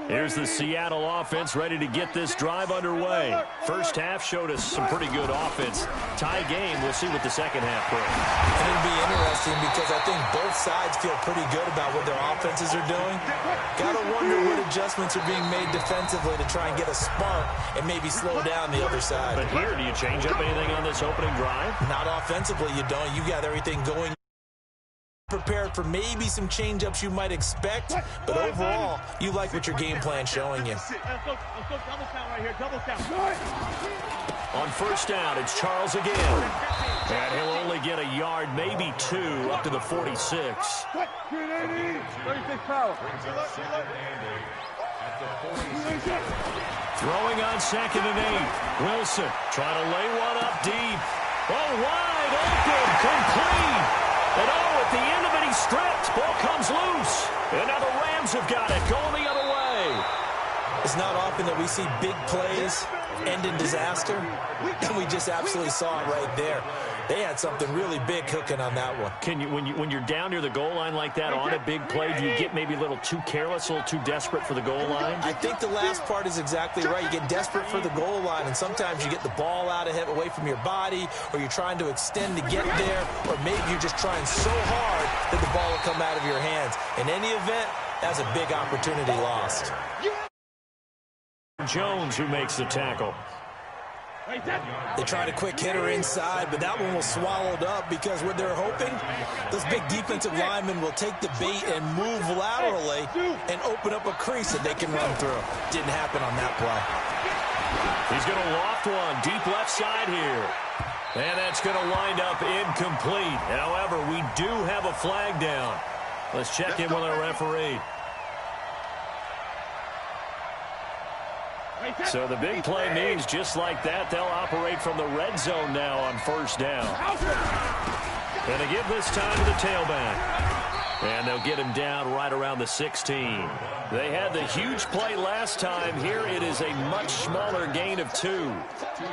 Here's the Seattle offense ready to get this drive underway. First half showed us some pretty good offense. Tie game. We'll see what the second half brings. And it'll be interesting because I think both sides feel pretty good about what their offenses are doing. Got to wonder what adjustments are being made defensively to try and get a spark and maybe slow down the other side. But here, do you change up anything on this opening drive? Not offensively, you don't. You got everything going. Prepared for maybe some change-ups you might expect, but overall, you like what your game plan's showing you. Let's go double count right here, double count. On first down, it's Charles again. And he'll only get a yard, maybe two, up to the 46. 36 power. Throwing on 2nd and 8. Wilson trying to lay one up deep. Oh, wide open, complete. And at the end of it, he's stripped. Ball comes loose. And now the Rams have got it, going the other way. It's not often that we see big plays end in disaster, and we just absolutely saw it right there. They had something really big cooking on that one. Can you, when you're down near the goal line like that on a big play, do you get maybe a little too careless, a little too desperate for the goal line? I think the last part is exactly right. You get desperate for the goal line, and sometimes you get the ball out of it, away from your body, or you're trying to extend to get there, or maybe you're just trying so hard that the ball will come out of your hands. In any event, that's a big opportunity lost. Jones who makes the tackle. They tried a quick hitter inside, but that one was swallowed up because what they're hoping, those big defensive linemen will take the bait and move laterally and open up a crease that they can run through. Didn't happen on that play. He's going to loft one deep left side here. And that's going to wind up incomplete. However, we do have a flag down. Let's check in with our referee. So the big play means just like that, they'll operate from the red zone now on first down. And they give this time to the tailback. And they'll get him down right around the 16. They had the huge play last time. Here it is a much smaller gain of 2.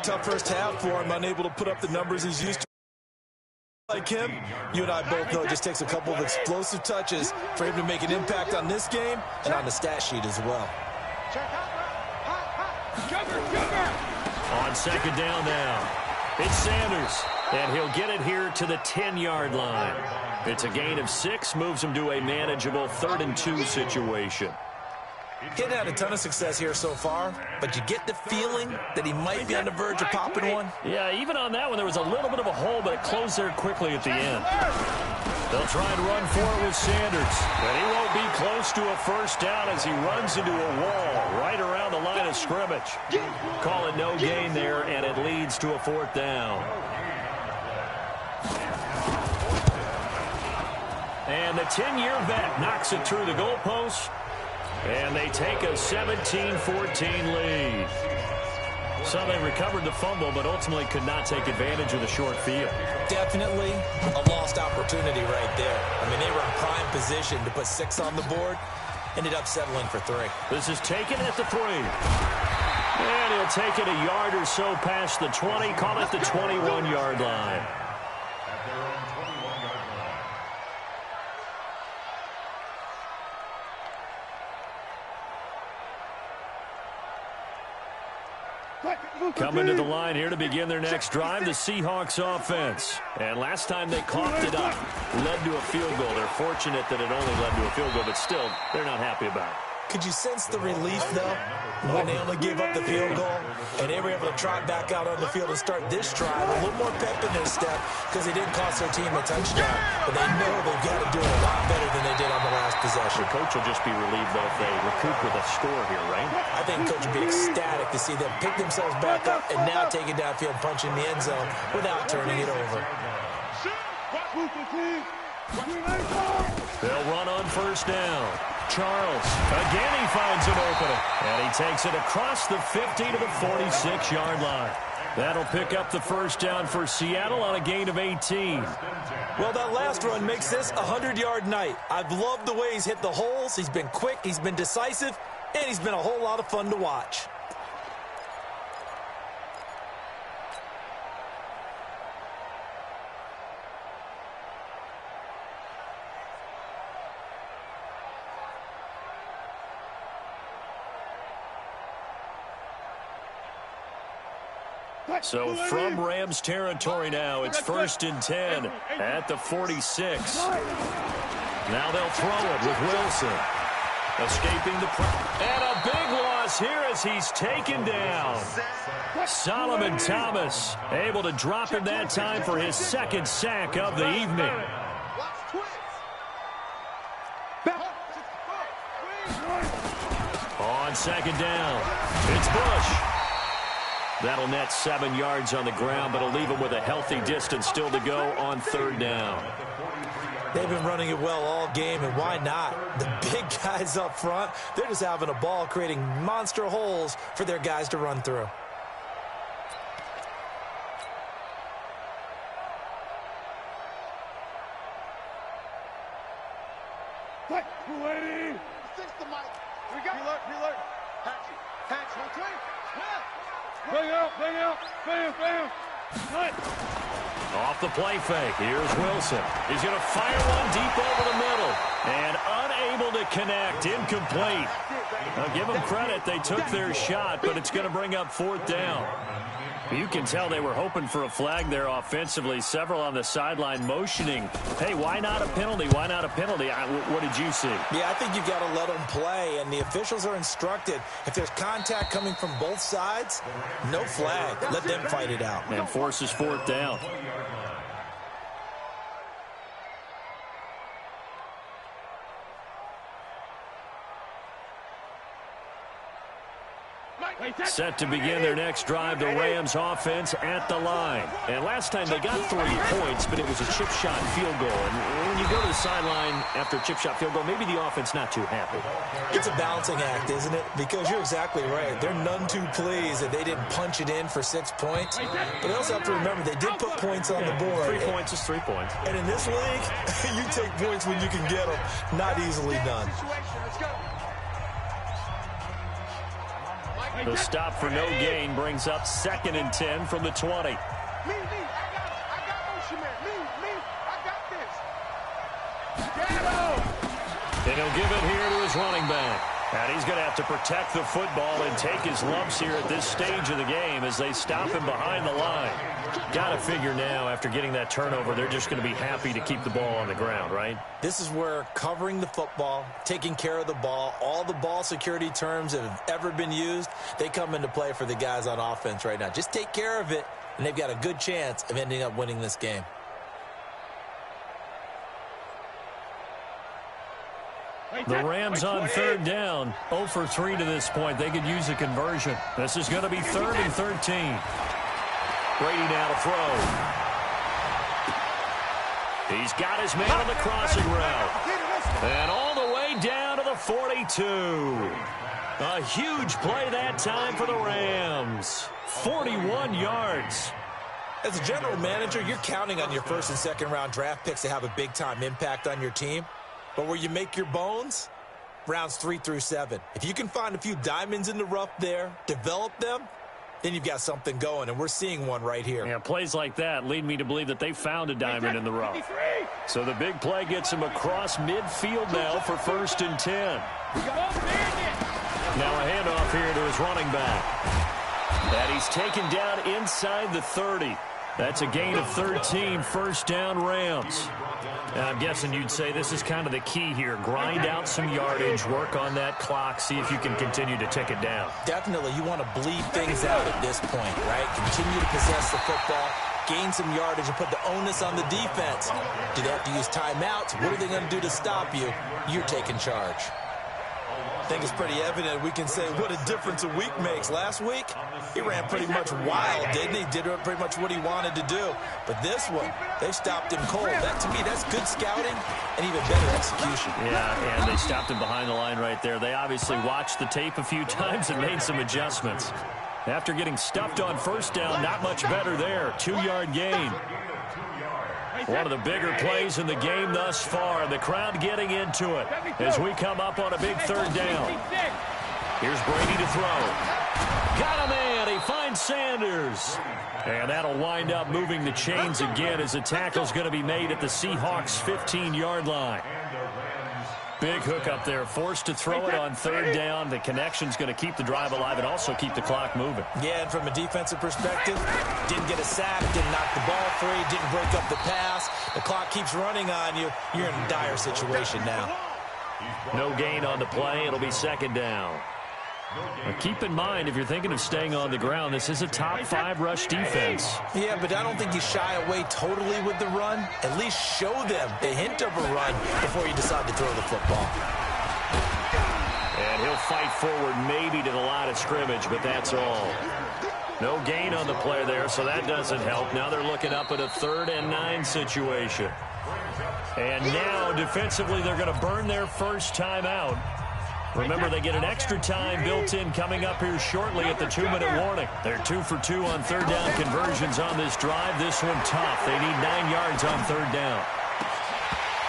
Tough first half for him, unable to put up the numbers he's used to. Like him, you and I both know it just takes a couple of explosive touches for him to make an impact on this game and on the stat sheet as well. On second down now, it's Sanders, and he'll get it here to the 10-yard line. It's a gain of 6, moves him to a manageable 3rd and 2 situation. He hadn't had a ton of success here so far, but you get the feeling that he might be on the verge of popping one. Yeah, even on that one, there was a little bit of a hole, but it closed there quickly at the end. They'll try and run for it with Sanders, but he won't be close to a first down as he runs into a wall right around the line of scrimmage. Call it no gain there, and it leads to a 4th down. And the 10-year vet knocks it through the goalpost, and they take a 17-14 lead. So they recovered the fumble, but ultimately could not take advantage of the short field. Definitely a lost opportunity right there. I mean, they were in prime position to put 6 on the board. Ended up settling for 3. This is taken at the 3. And he'll take it a yard or so past the 20, call it the 21-yard line. Coming to the line here to begin their next drive, the Seahawks offense. And last time they coughed it up, led to a field goal. They're fortunate that it only led to a field goal, but still, they're not happy about it. Could you sense the relief, though, when they only gave up the field goal and they were able to trot back out on the field and start this drive? A little more pep in their step because they didn't cost their team a touchdown. But they know they've got to do it a lot better than they did on the last possession. The coach will just be relieved, though, if they recoup with a score here, right? I think the coach will be ecstatic to see them pick themselves back up and now take it downfield, punch in the end zone without turning it over. They'll run on first down. Charles, again he finds an opening. And he takes it across the 50 to the 46-yard line. That'll pick up the first down for Seattle on a gain of 18. Well, that last run makes this a 100-yard night. I've loved the way he's hit the holes. He's been quick, he's been decisive, and he's been a whole lot of fun to watch. So from Rams territory now, it's 1st and 10 at the 46. Now they'll throw it with Wilson. Escaping the pressure. And a big loss here as he's taken down. Solomon Thomas able to drop him that time for his 2nd sack of the evening. On 2nd down, it's Bush. That'll net 7 yards on the ground, but it'll leave him with a healthy distance still to go on 3rd down. They've been running it well all game, and why not? The big guys up front, they're just having a ball, creating monster holes for their guys to run through. Off the play fake. Here's Wilson. He's going to fire one deep over the middle. And unable to connect. Incomplete. Now give them credit. They took their shot, but it's going to bring up 4th down. You can tell they were hoping for a flag there offensively. Several on the sideline motioning. Hey, why not a penalty? Why not a penalty? What did you see? Yeah, I think you've got to let them play, and the officials are instructed. If there's contact coming from both sides, no flag. Let them fight it out. And forces 4th down. Set to begin their next drive, the Rams offense at the line. And last time they got 3 points, but it was a chip shot field goal. And when you go to the sideline after a chip shot field goal, maybe the offense not too happy. It's a balancing act, isn't it? Because you're exactly right. They're none too pleased that they didn't punch it in for 6 points. But they also have to remember they did put points on the board. 3 points is 3 points. And in this league, you take points when you can get them. Not easily done. The stop for no gain brings up 2nd and 10 from the 20. I got motion man. I got this. And he'll give it here to his running back. And he's going to have to protect the football and take his lumps here at this stage of the game as they stop him behind the line. Got to figure now, after getting that turnover, they're just going to be happy to keep the ball on the ground, right? This is where covering the football, taking care of the ball, all the ball security terms that have ever been used, they come into play for the guys on offense right now. Just take care of it, and they've got a good chance of ending up winning this game. The Rams on 3rd down, 0 for 3 to this point. They could use a conversion. This is going to be 3rd and 13. Brady now to throw. He's got his man on the crossing route. And all the way down to the 42. A huge play that time for the Rams. 41 yards. As a general manager, you're counting on your 1st and 2nd round draft picks to have a big-time impact on your team. But where you make your bones, rounds 3 through 7. If you can find a few diamonds in the rough there, develop them, then you've got something going, and we're seeing one right here. Yeah, plays like that lead me to believe that they found a diamond in the rough. So the big play gets him across midfield now for 1st and 10. Now a handoff here to his running back. And he's taken down inside the 30. That's a gain of 13, 1st down Rams. And I'm guessing you'd say this is kind of the key here. Grind out some yardage, work on that clock, see if you can continue to tick it down. Definitely, you want to bleed things out at this point, right? Continue to possess the football, gain some yardage, and put the onus on the defense. Do they have to use timeouts? What are they going to do to stop you? You're taking charge. I think it's pretty evident we can say what a difference a week makes. Last week, he ran pretty much wild, didn't he? Did pretty much what he wanted to do. But this one, they stopped him cold. That, to me, that's good scouting and even better execution. Yeah, and they stopped him behind the line right there. They obviously watched the tape a few times and made some adjustments. After getting stuffed on 1st down, not much better there. 2-yard gain. One of the bigger plays in the game thus far. The crowd getting into it as we come up on a big 3rd down. Here's Brady to throw. Got a man. He finds Sanders. And that'll wind up moving the chains again as the tackle's going to be made at the Seahawks' 15-yard line. Big hook up there, forced to throw it on third down. The connection's going to keep the drive alive and also keep the clock moving. Yeah, and from a defensive perspective, didn't get a sack, didn't knock the ball free, didn't break up the pass. The clock keeps running on you. You're in a dire situation now. No gain on the play. It'll be second down. Now keep in mind, if you're thinking of staying on the ground, this is a top 5 rush defense. Yeah, but I don't think you shy away totally with the run. At least show them a hint of a run before you decide to throw the football. And he'll fight forward maybe to the line of scrimmage, but that's all. No gain on the play there, so that doesn't help. Now they're looking up at a 3rd and 9 situation. And now, defensively, they're going to burn their first timeout. Remember, they get an extra time built in coming up here shortly at the 2-minute warning. They're 2 for 2 on third down conversions on this drive. This one tough. They need 9 yards on third down.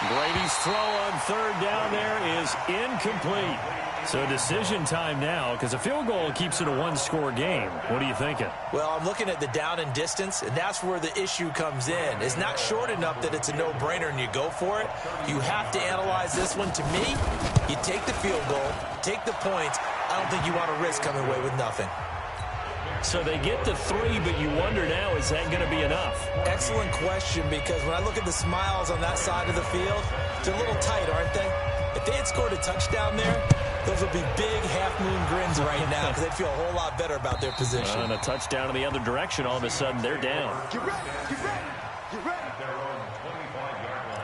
Brady's throw on third down there is incomplete. So decision time now, because a field goal keeps it a 1-score game. What are you thinking? Well, I'm looking at the down and distance, and that's where the issue comes in. It's not short enough that it's a no-brainer and you go for it. You have to analyze this one. To me, you take the field goal, take the points. I don't think you want to risk coming away with nothing. So they get to 3, but you wonder now, is that going to be enough? Excellent question, because when I look at the smiles on that side of the field, they're a little tight, aren't they? If they had scored a touchdown there, those would be big half-moon grins right now because they'd feel a whole lot better about their position. And a touchdown in the other direction, all of a sudden they're down. Get ready, get ready, get ready. At their own 25-yard line.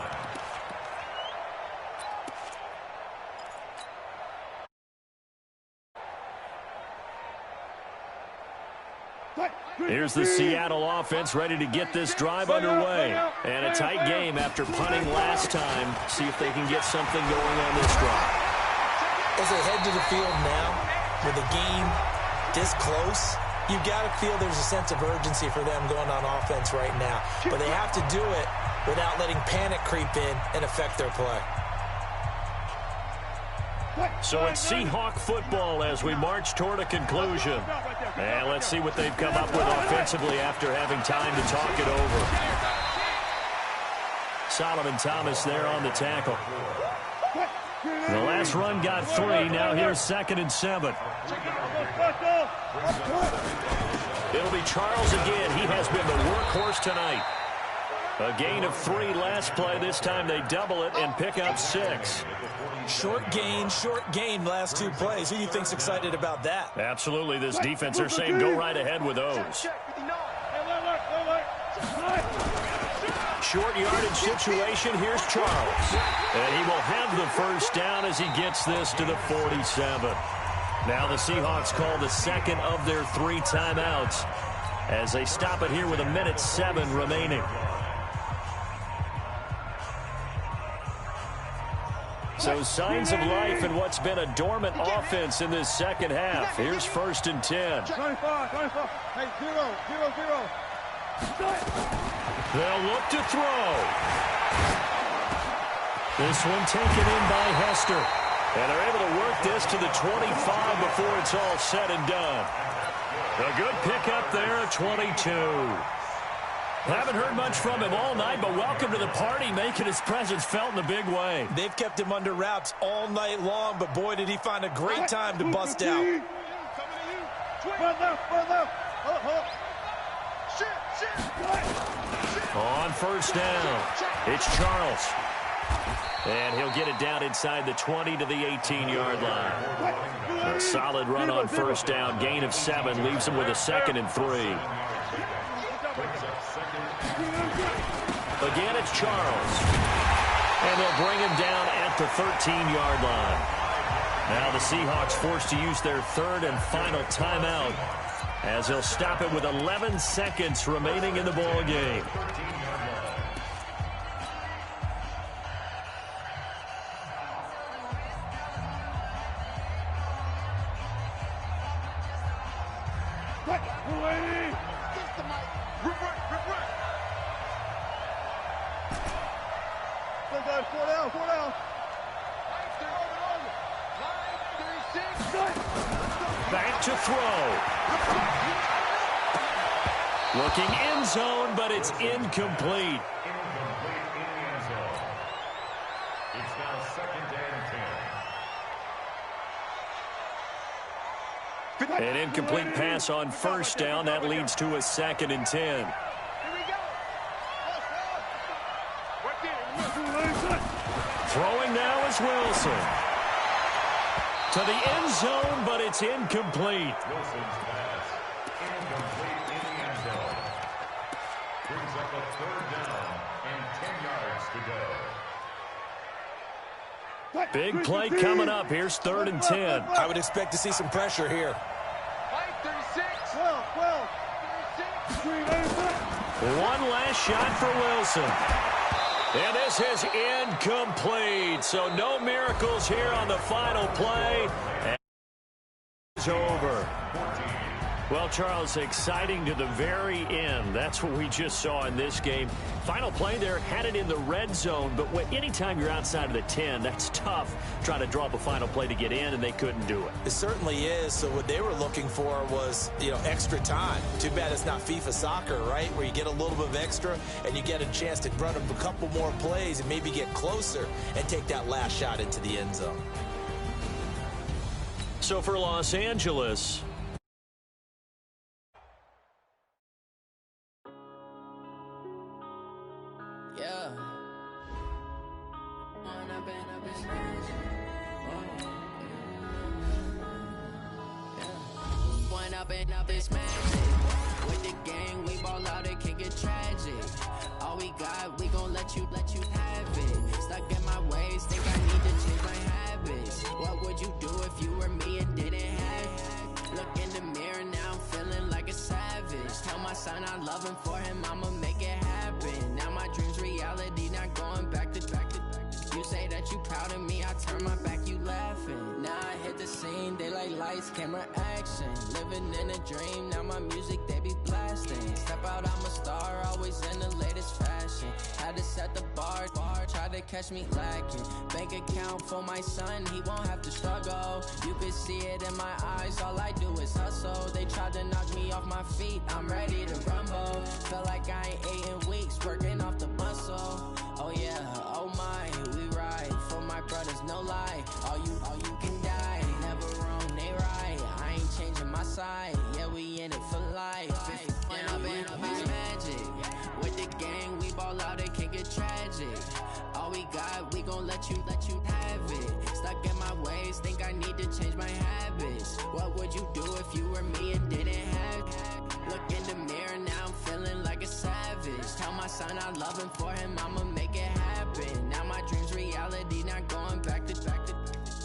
Here's the Seattle offense ready to get this drive underway. And a tight game after punting last time. See if they can get something going on this drive. As they head to the field now, with the game this close, you've got to feel there's a sense of urgency for them going on offense right now. But they have to do it without letting panic creep in and affect their play. So it's Seahawk football as we march toward a conclusion. And let's see what they've come up with offensively after having time to talk it over. Solomon Thomas there on the tackle. The last run got 3. Now here's 2nd and 7. It'll be Charles again. He has been the workhorse tonight. A gain of 3 last play. This time they double it and pick up 6. Short gain last 2 plays. Who do you think's excited about that? Absolutely. This defense, they're saying go right ahead with those. Short yardage situation. Here's Charles. And he will have the first down as he gets this to the 47. Now the Seahawks call the 2nd of their 3 timeouts as they stop it here with 1:07 remaining. So signs of life in what's been a dormant offense in this second half. Here's 1st and 10. 25. Hey, 0. They'll look to throw. This one taken in by Hester. And they're able to work this to the 25 before it's all said and done. A good pickup there at 22. Haven't heard much from him all night, but welcome to the party, making his presence felt in a big way. They've kept him under wraps all night long, but boy, did he find a great time to bust out. On first down, it's Charles. And he'll get it down inside the 20 to the 18-yard line. A solid run on first down. Gain of 7 leaves him with a 2nd and 3. Again, it's Charles. And they'll bring him down at the 13-yard line. Now the Seahawks forced to use their 3rd and final timeout as they'll stop it with 11 seconds remaining in the ball game. Back to throw. Looking end zone, but it's incomplete. It's now 2nd and 10. An incomplete pass on first down. That leads to a 2nd and 10. Throwing now is Wilson. To the end zone, but it's incomplete. Wilson's pass. Incomplete in the end zone. Brings up a 3rd down and 10 yards to go. Big play coming up. Here's 3rd and 10. I would expect to see some pressure here. 36. 12. 36. One last shot for Wilson. And this is incomplete. So no miracles here on the final play. And it's over. Well, Charles, exciting to the very end. That's what we just saw in this game. Final play there, had it in the red zone, but anytime you're outside of the 10, that's tough trying to draw up a final play to get in, and they couldn't do it. It certainly is. So what they were looking for was, extra time. Too bad it's not FIFA soccer, right, where you get a little bit of extra and you get a chance to run up a couple more plays and maybe get closer and take that last shot into the end zone. So for Los Angeles, up is magic. With the gang, we ball out, it can get tragic. All we got, we gon' let you have it. Stuck in my ways, think I need to change my habits. What would you do if you were me and didn't have it? Look in the mirror, now I'm feeling like a savage. Tell my son I love him, for him I'ma make it happen. Now my dream's reality, not going back to. You say that you proud of me, I turn my back, you laughing. Now I hit the scene, they like lights, camera, action. Living in a dream, now my music, they be blasting. Step out, I'm a star, always in the latest fashion. Had to set the bar, try to catch me lacking. Bank account for my son, he won't have to struggle. You can see it in my eyes, all I do is hustle. They tried to knock me off my feet, I'm ready to rumble. Felt like I ain't ate in weeks, working off the muscle. Oh yeah, oh my, we ride for my brothers, no lie. All you can die, never wrong, they right. I ain't changing my side, yeah, we in it for life. When up is magic. With the gang, we ball out, it can get tragic. All we got, we gon' let you have it. Stuck in my ways, think I need to change my habits. What would you do if you were me and didn't have it? Look in the mirror, now I'm feeling like a savage. Tell my son I love him, for him I'ma make it happen. Now my dream's reality, not going back to.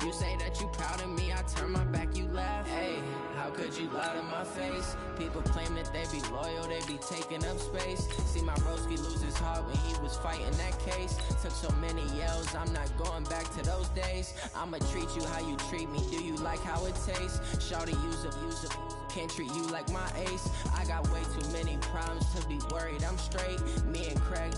You say that you proud of me, I turn my back, you laugh. Hey, how could you lie to my face? People claim that they be loyal, they be taking up space. See my broski lose his heart when he was fighting that case. Took so many yells, I'm not going back to those days. I'ma treat you how you treat me, do you like how it tastes? Shawty, use up, can't treat you like my ace. I got way too many problems to be worried, I'm straight. Me and Craig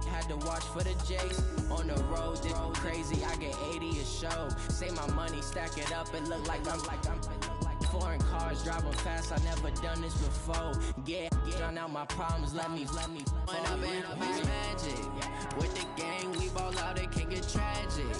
had to watch for the J's. On the road, this crazy, I get 80 a show. Say my money, stack it up, it look like I'm foreign cars, driving fast, I never done this before. Get drown out my problems, let me When up is magic. With the gang, we ball out, it can get tragic.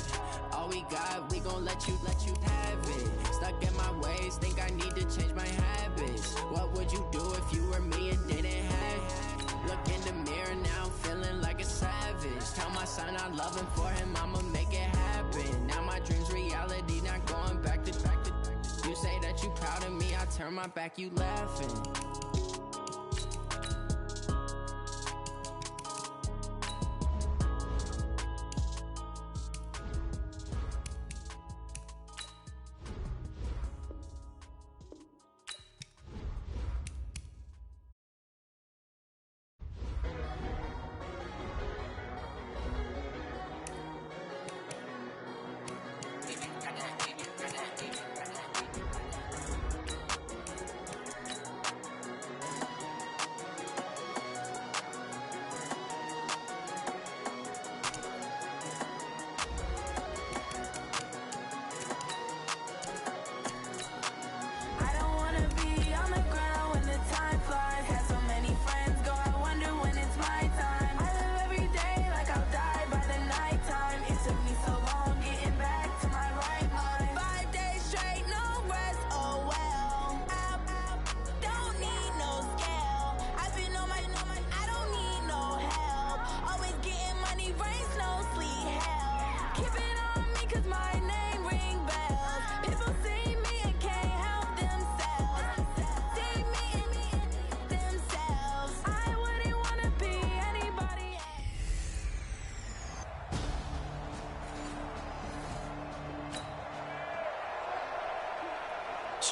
All we got, we gon' let you have it. Stuck in my ways, think I need to change my habits. What would you do if you were me and didn't have it? Look in the mirror, now I'm feeling like a savage. Tell my son I love him, for him I'ma make it happen. Now my dream's reality, not going back to. You say that you proud of me, I turn my back, you laughing.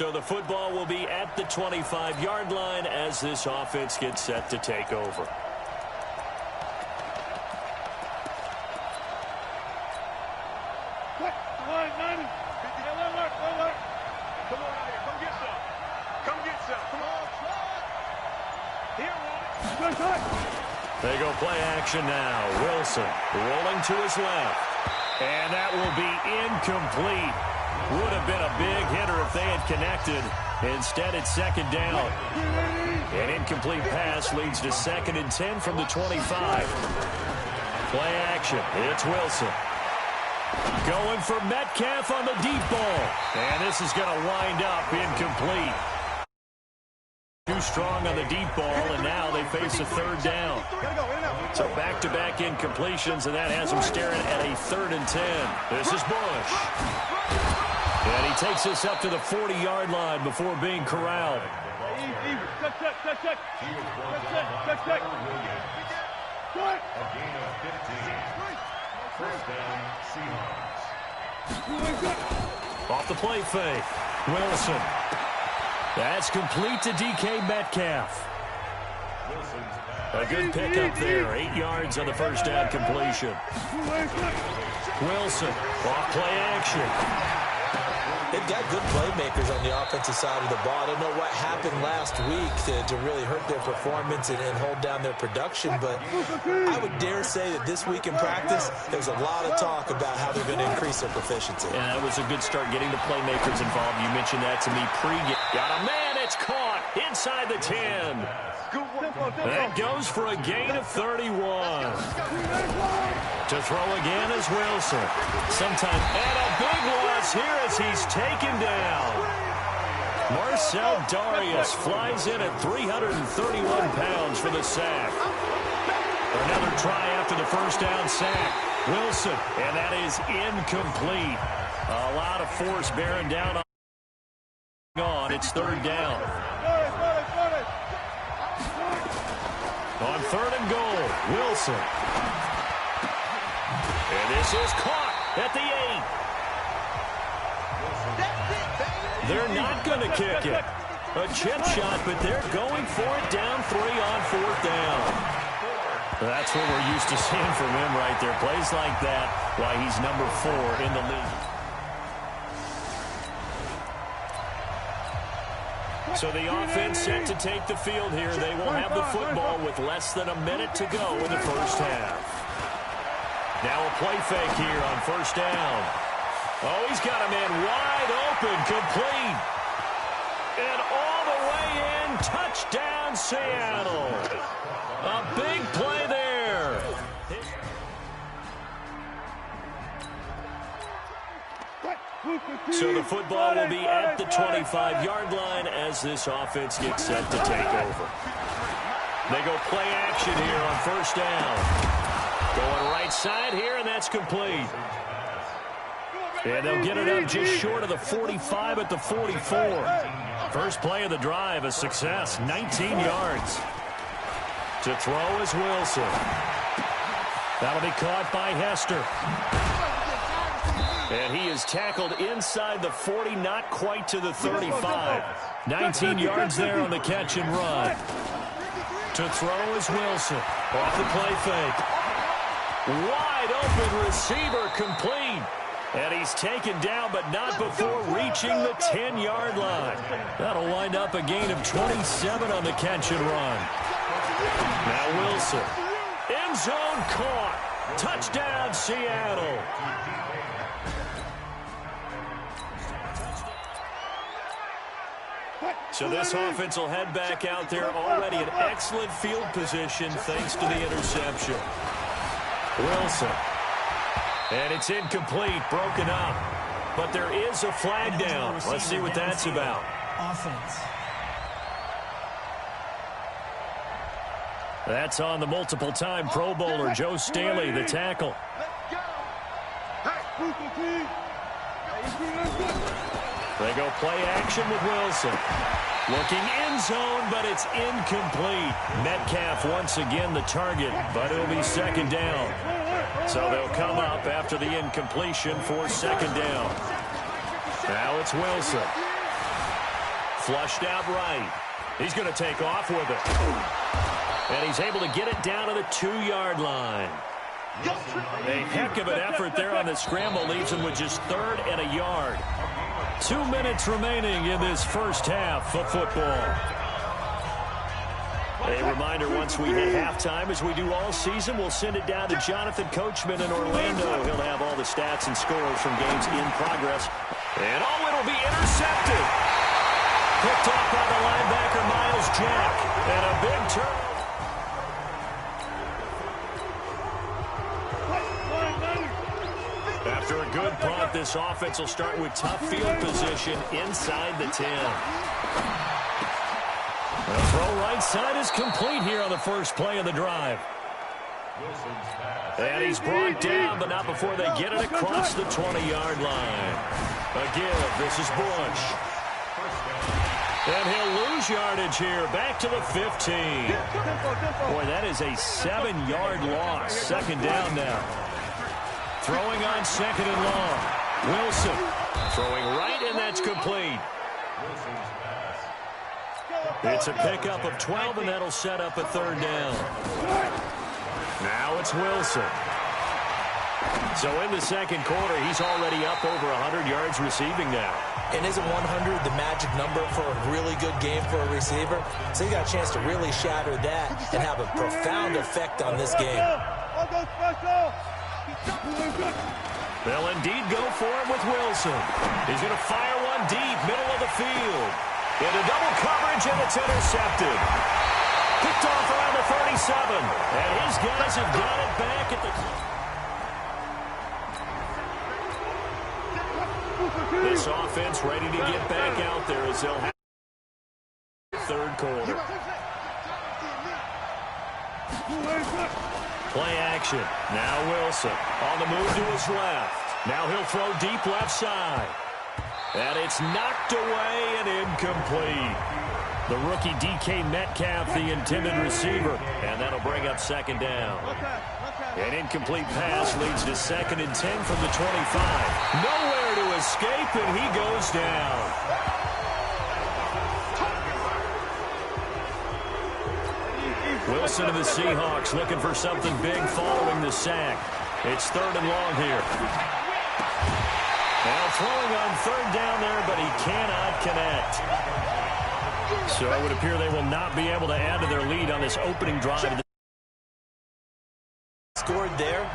So the football will be at the 25-yard line as this offense gets set to take over. They go play action now. Wilson rolling to his left. And that will be incomplete. Would have been a big hitter if they had connected. Instead, it's second down. An incomplete pass leads to 2nd and 10 from the 25. Play action. It's Wilson. Going for Metcalf on the deep ball. And this is going to wind up incomplete. Too strong on the deep ball, and now they face a 3rd down. So back-to-back incompletions, and that has them staring at a 3rd and 10. This is Bush. And he takes this up to the 40-yard line before being corralled. Check. A gain of 15. First down, Seahawks. Off the play fake. Wilson. That's complete to DK Metcalf. A good pickup there. 8 yards on the first down completion. Wilson. Off play action. They've got good playmakers on the offensive side of the ball. I don't know what happened last week to really hurt their performance and hold down their production, but I would dare say that this week in practice, there's a lot of talk about how they're going to increase their proficiency. Yeah, that was a good start getting the playmakers involved. You mentioned that to me pre-game. Got a man, it's caught inside the 10. That goes for a gain of 31. To throw again is Wilson. Sometime, and a big loss here as he's taken down. Marcel Darius flies in at 331 pounds for the sack. Another try after the first down sack. Wilson, and that is incomplete. A lot of force bearing down on. It's 3rd down. On 3rd and goal, Wilson. And this is caught at the 8. They're not going to kick it. A chip shot, but they're going for it down 3 on 4th down. That's what we're used to seeing from him right there. Plays like that, why he's number 4 in the league. So the offense set to take the field here. They will have the football with less than a minute to go in the first half. Now a play fake here on 1st down. Oh, he's got a man wide open, complete. And all the way in, touchdown Seattle. A big play there. So the football will be at the 25-yard line as this offense gets set to take over. They go play action here on 1st down. Going right side here, and that's complete. And they'll get it up just short of the 45 at the 44. First play of the drive, a success, 19 yards. To throw is Wilson. That'll be caught by Hester. And he is tackled inside the 40, not quite to the 35. 19 yards there on the catch and run. To throw is Wilson. Off the play fake. Wide open receiver, complete. And he's taken down, but not before reaching the 10-yard line. That'll wind up a gain of 27 on the catch and run. Now Wilson. End zone caught. Touchdown, Seattle. So this offense will head back out there already in excellent field position thanks to the interception. Wilson. And it's incomplete, broken up. But there is a flag down. Let's see what that's about. Offense. That's on the multiple-time Pro Bowler Joe Staley, the tackle. They go play action with Wilson. Looking end zone, but it's incomplete. Metcalf once again the target, but it'll be 2nd down. So they'll come up after the incompletion for 2nd down. Now it's Wilson. Flushed out right. He's going to take off with it. And he's able to get it down to the 2-yard line. A heck of an effort there on the scramble leaves him with just 3rd and a yard. 2 minutes remaining in this first half of football. A reminder, once we hit halftime, as we do all season, we'll send it down to Jonathan Coachman in Orlando. He'll have all the stats and scores from games in progress. And it'll be intercepted. Picked off by the linebacker, Miles Jack. And a big turn. After a good punt, this offense will start with tough field position inside the 10. The throw right side is complete here on the first play of the drive. And he's brought down, but not before they get it across the 20-yard line. Again, this is Bush. And he'll lose yardage here, back to the 15. Boy, that is a 7-yard loss. Second down now. Throwing on 2nd and long. Wilson throwing right, and that's complete. It's a pickup of 12, and that'll set up a 3rd down. Now it's Wilson. So in the second quarter, he's already up over 100 yards receiving now. And isn't 100 the magic number for a really good game for a receiver? So he got a chance to really shatter that and have a profound effect on this game. They'll indeed go for it with Wilson. He's going to fire one deep, middle of the field. Into double coverage, and it's intercepted. Picked off around the 37. And his guys have got it back at the... This offense ready to get back out there as they'll have third quarter. Play action. Now Wilson on the move to his left. Now he'll throw deep left side. And it's knocked away and incomplete. The rookie DK Metcalf, the intended receiver. And that'll bring up 2nd down. An incomplete pass leads to 2nd and 10 from the 25. Nowhere to escape, and he goes down. Wilson of the Seahawks looking for something big following the sack. It's 3rd and long here. Now throwing on 3rd down there, but he cannot connect. So it would appear they will not be able to add to their lead on this opening drive. Scored there.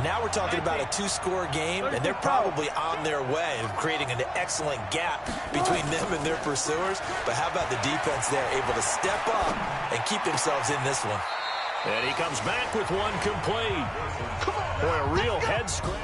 Now we're talking about a 2-score game, and they're probably on their way of creating an excellent gap between them and their pursuers. But how about the defense there, able to step up and keep themselves in this one? And he comes back with one complete. Boy, a real head scratch.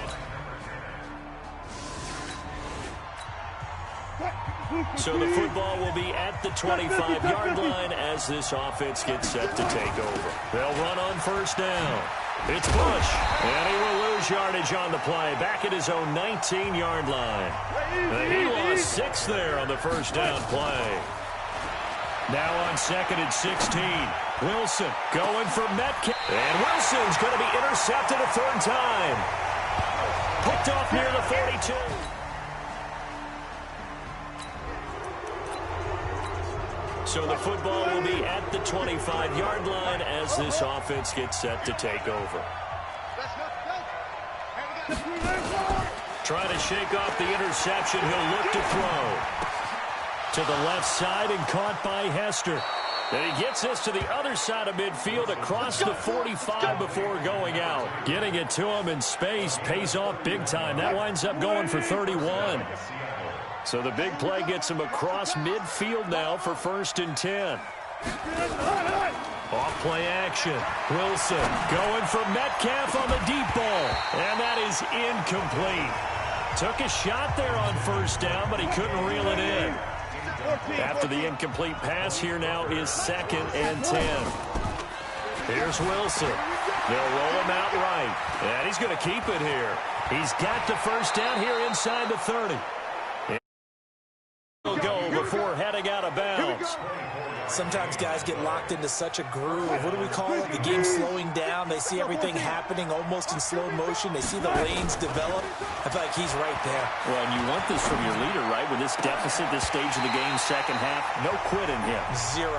So the football will be at the 25-yard line as this offense gets set to take over. They'll run on 1st down. It's Bush, and he will lose yardage on the play, back at his own 19-yard line. And he lost 6 there on the 1st down play. Now on 2nd and 16, Wilson going for Metcalf. And Wilson's going to be intercepted a 3rd time. Picked off near the 42. So the football will be at the 25-yard line as this offense gets set to take over. Trying to shake off the interception, he'll look to throw. To the left side and caught by Hester. And he gets this to the other side of midfield across the 45 before going out. Getting it to him in space pays off big time. That winds up going for 31. So the big play gets him across midfield now for 1st and 10. Off play action. Wilson going for Metcalf on the deep ball. And that is incomplete. Took a shot there on 1st down, but he couldn't reel it in. After the incomplete pass, here now is 2nd and 10. Here's Wilson. They'll roll him out right. And he's going to keep it here. He's got the 1st down here inside the 30. He'll go before heading out of bounds. Sometimes guys get locked into such a groove. What do we call it? The game slowing down. They see everything happening almost in slow motion. They see the lanes develop. I feel like he's right there. Well, and you want this from your leader, right? With this deficit, this stage of the game, second half, no quit in him. Zero.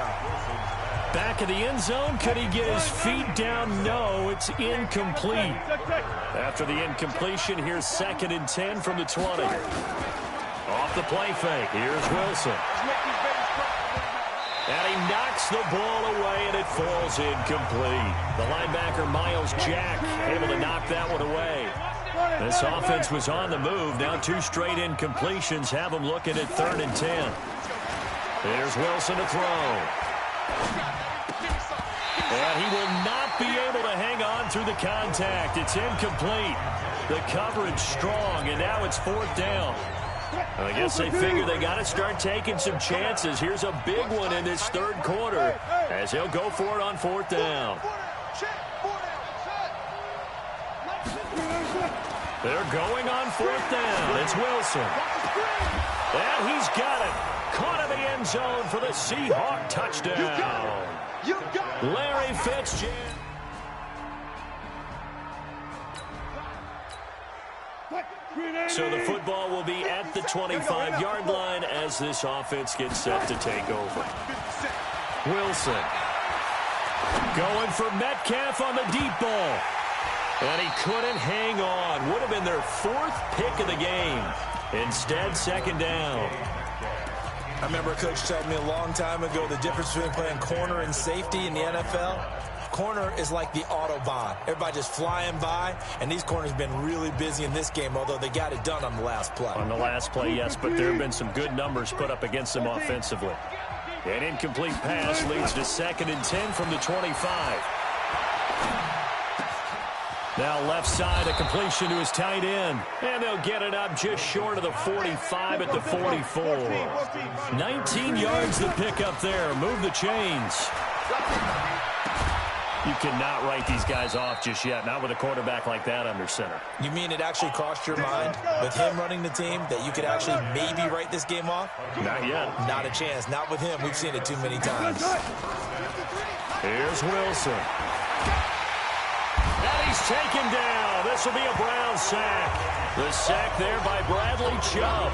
Back of the end zone. Could he get his feet down? No, it's incomplete. After the incompletion, here's 2nd and 10 from the 20. Off the play fake. Here's Wilson. And he knocks the ball away, and it falls incomplete. The linebacker, Miles Jack, able to knock that one away. This offense was on the move. Now 2 straight incompletions have them looking at 3rd and 10. Here's Wilson to throw. And he will not be able to hang on through the contact. It's incomplete. The coverage strong, and now it's 4th down. I guess they figure they got to start taking some chances. Here's a big one in this 3rd quarter as he'll go for it on 4th down. They're going on 4th down. It's Wilson. And he's got it. Caught in the end zone for the Seahawk touchdown. Larry Fitzgerald. So the football will be at the 25-yard line as this offense gets set to take over. Wilson going for Metcalf on the deep ball. And he couldn't hang on. Would have been their 4th pick of the game. Instead, 2nd down. I remember a coach telling me a long time ago the difference between playing corner and safety in the NFL. Corner is like the Autobahn. Everybody just flying by, and these corners have been really busy in this game, although they got it done on the last play. On the last play, yes, but there have been some good numbers put up against them offensively. An incomplete pass leads to 2nd and 10 from the 25. Now left side, a completion to his tight end. And they'll get it up just short of the 45 at the 44. 19 yards to pick up there. Move the chains. You cannot write these guys off just yet, not with a quarterback like that under center. You mean it actually crossed your mind with him running the team that you could actually maybe write this game off? Not yet. Not a chance. Not with him. We've seen it too many times. Here's Wilson. And he's taken down. This will be a Brown sack. The sack there by Bradley Chubb.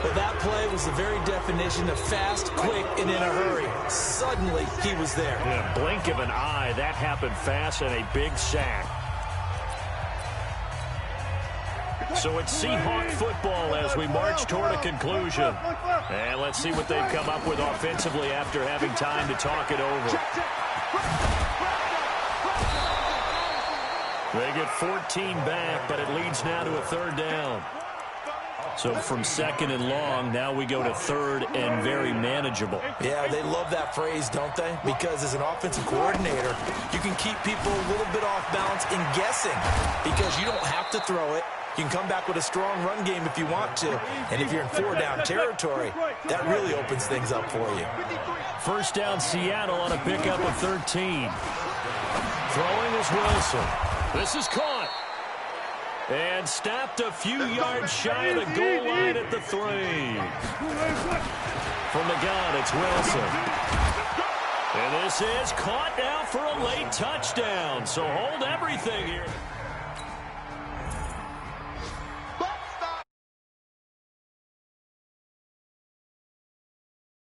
But that play was the very definition of fast, quick, and in a hurry. Suddenly, he was there. In a blink of an eye, that happened fast and a big sack. So it's Seahawk football as we march toward a conclusion. And let's see what they've come up with offensively after having time to talk it over. They get 14 back, but it leads now to a 3rd down. So from 2nd and long, now we go to 3rd and very manageable. Yeah, they love that phrase, don't they? Because as an offensive coordinator, you can keep people a little bit off balance in guessing because you don't have to throw it. You can come back with a strong run game if you want to. And if you're in 4-down territory, that really opens things up for you. 1st down, Seattle on a pickup of 13. Throwing is Wilson. This is caught. And stopped a few yards shy of the goal line at the 3. From the gun, it's Wilson. And this is caught now for a late touchdown. So hold everything here.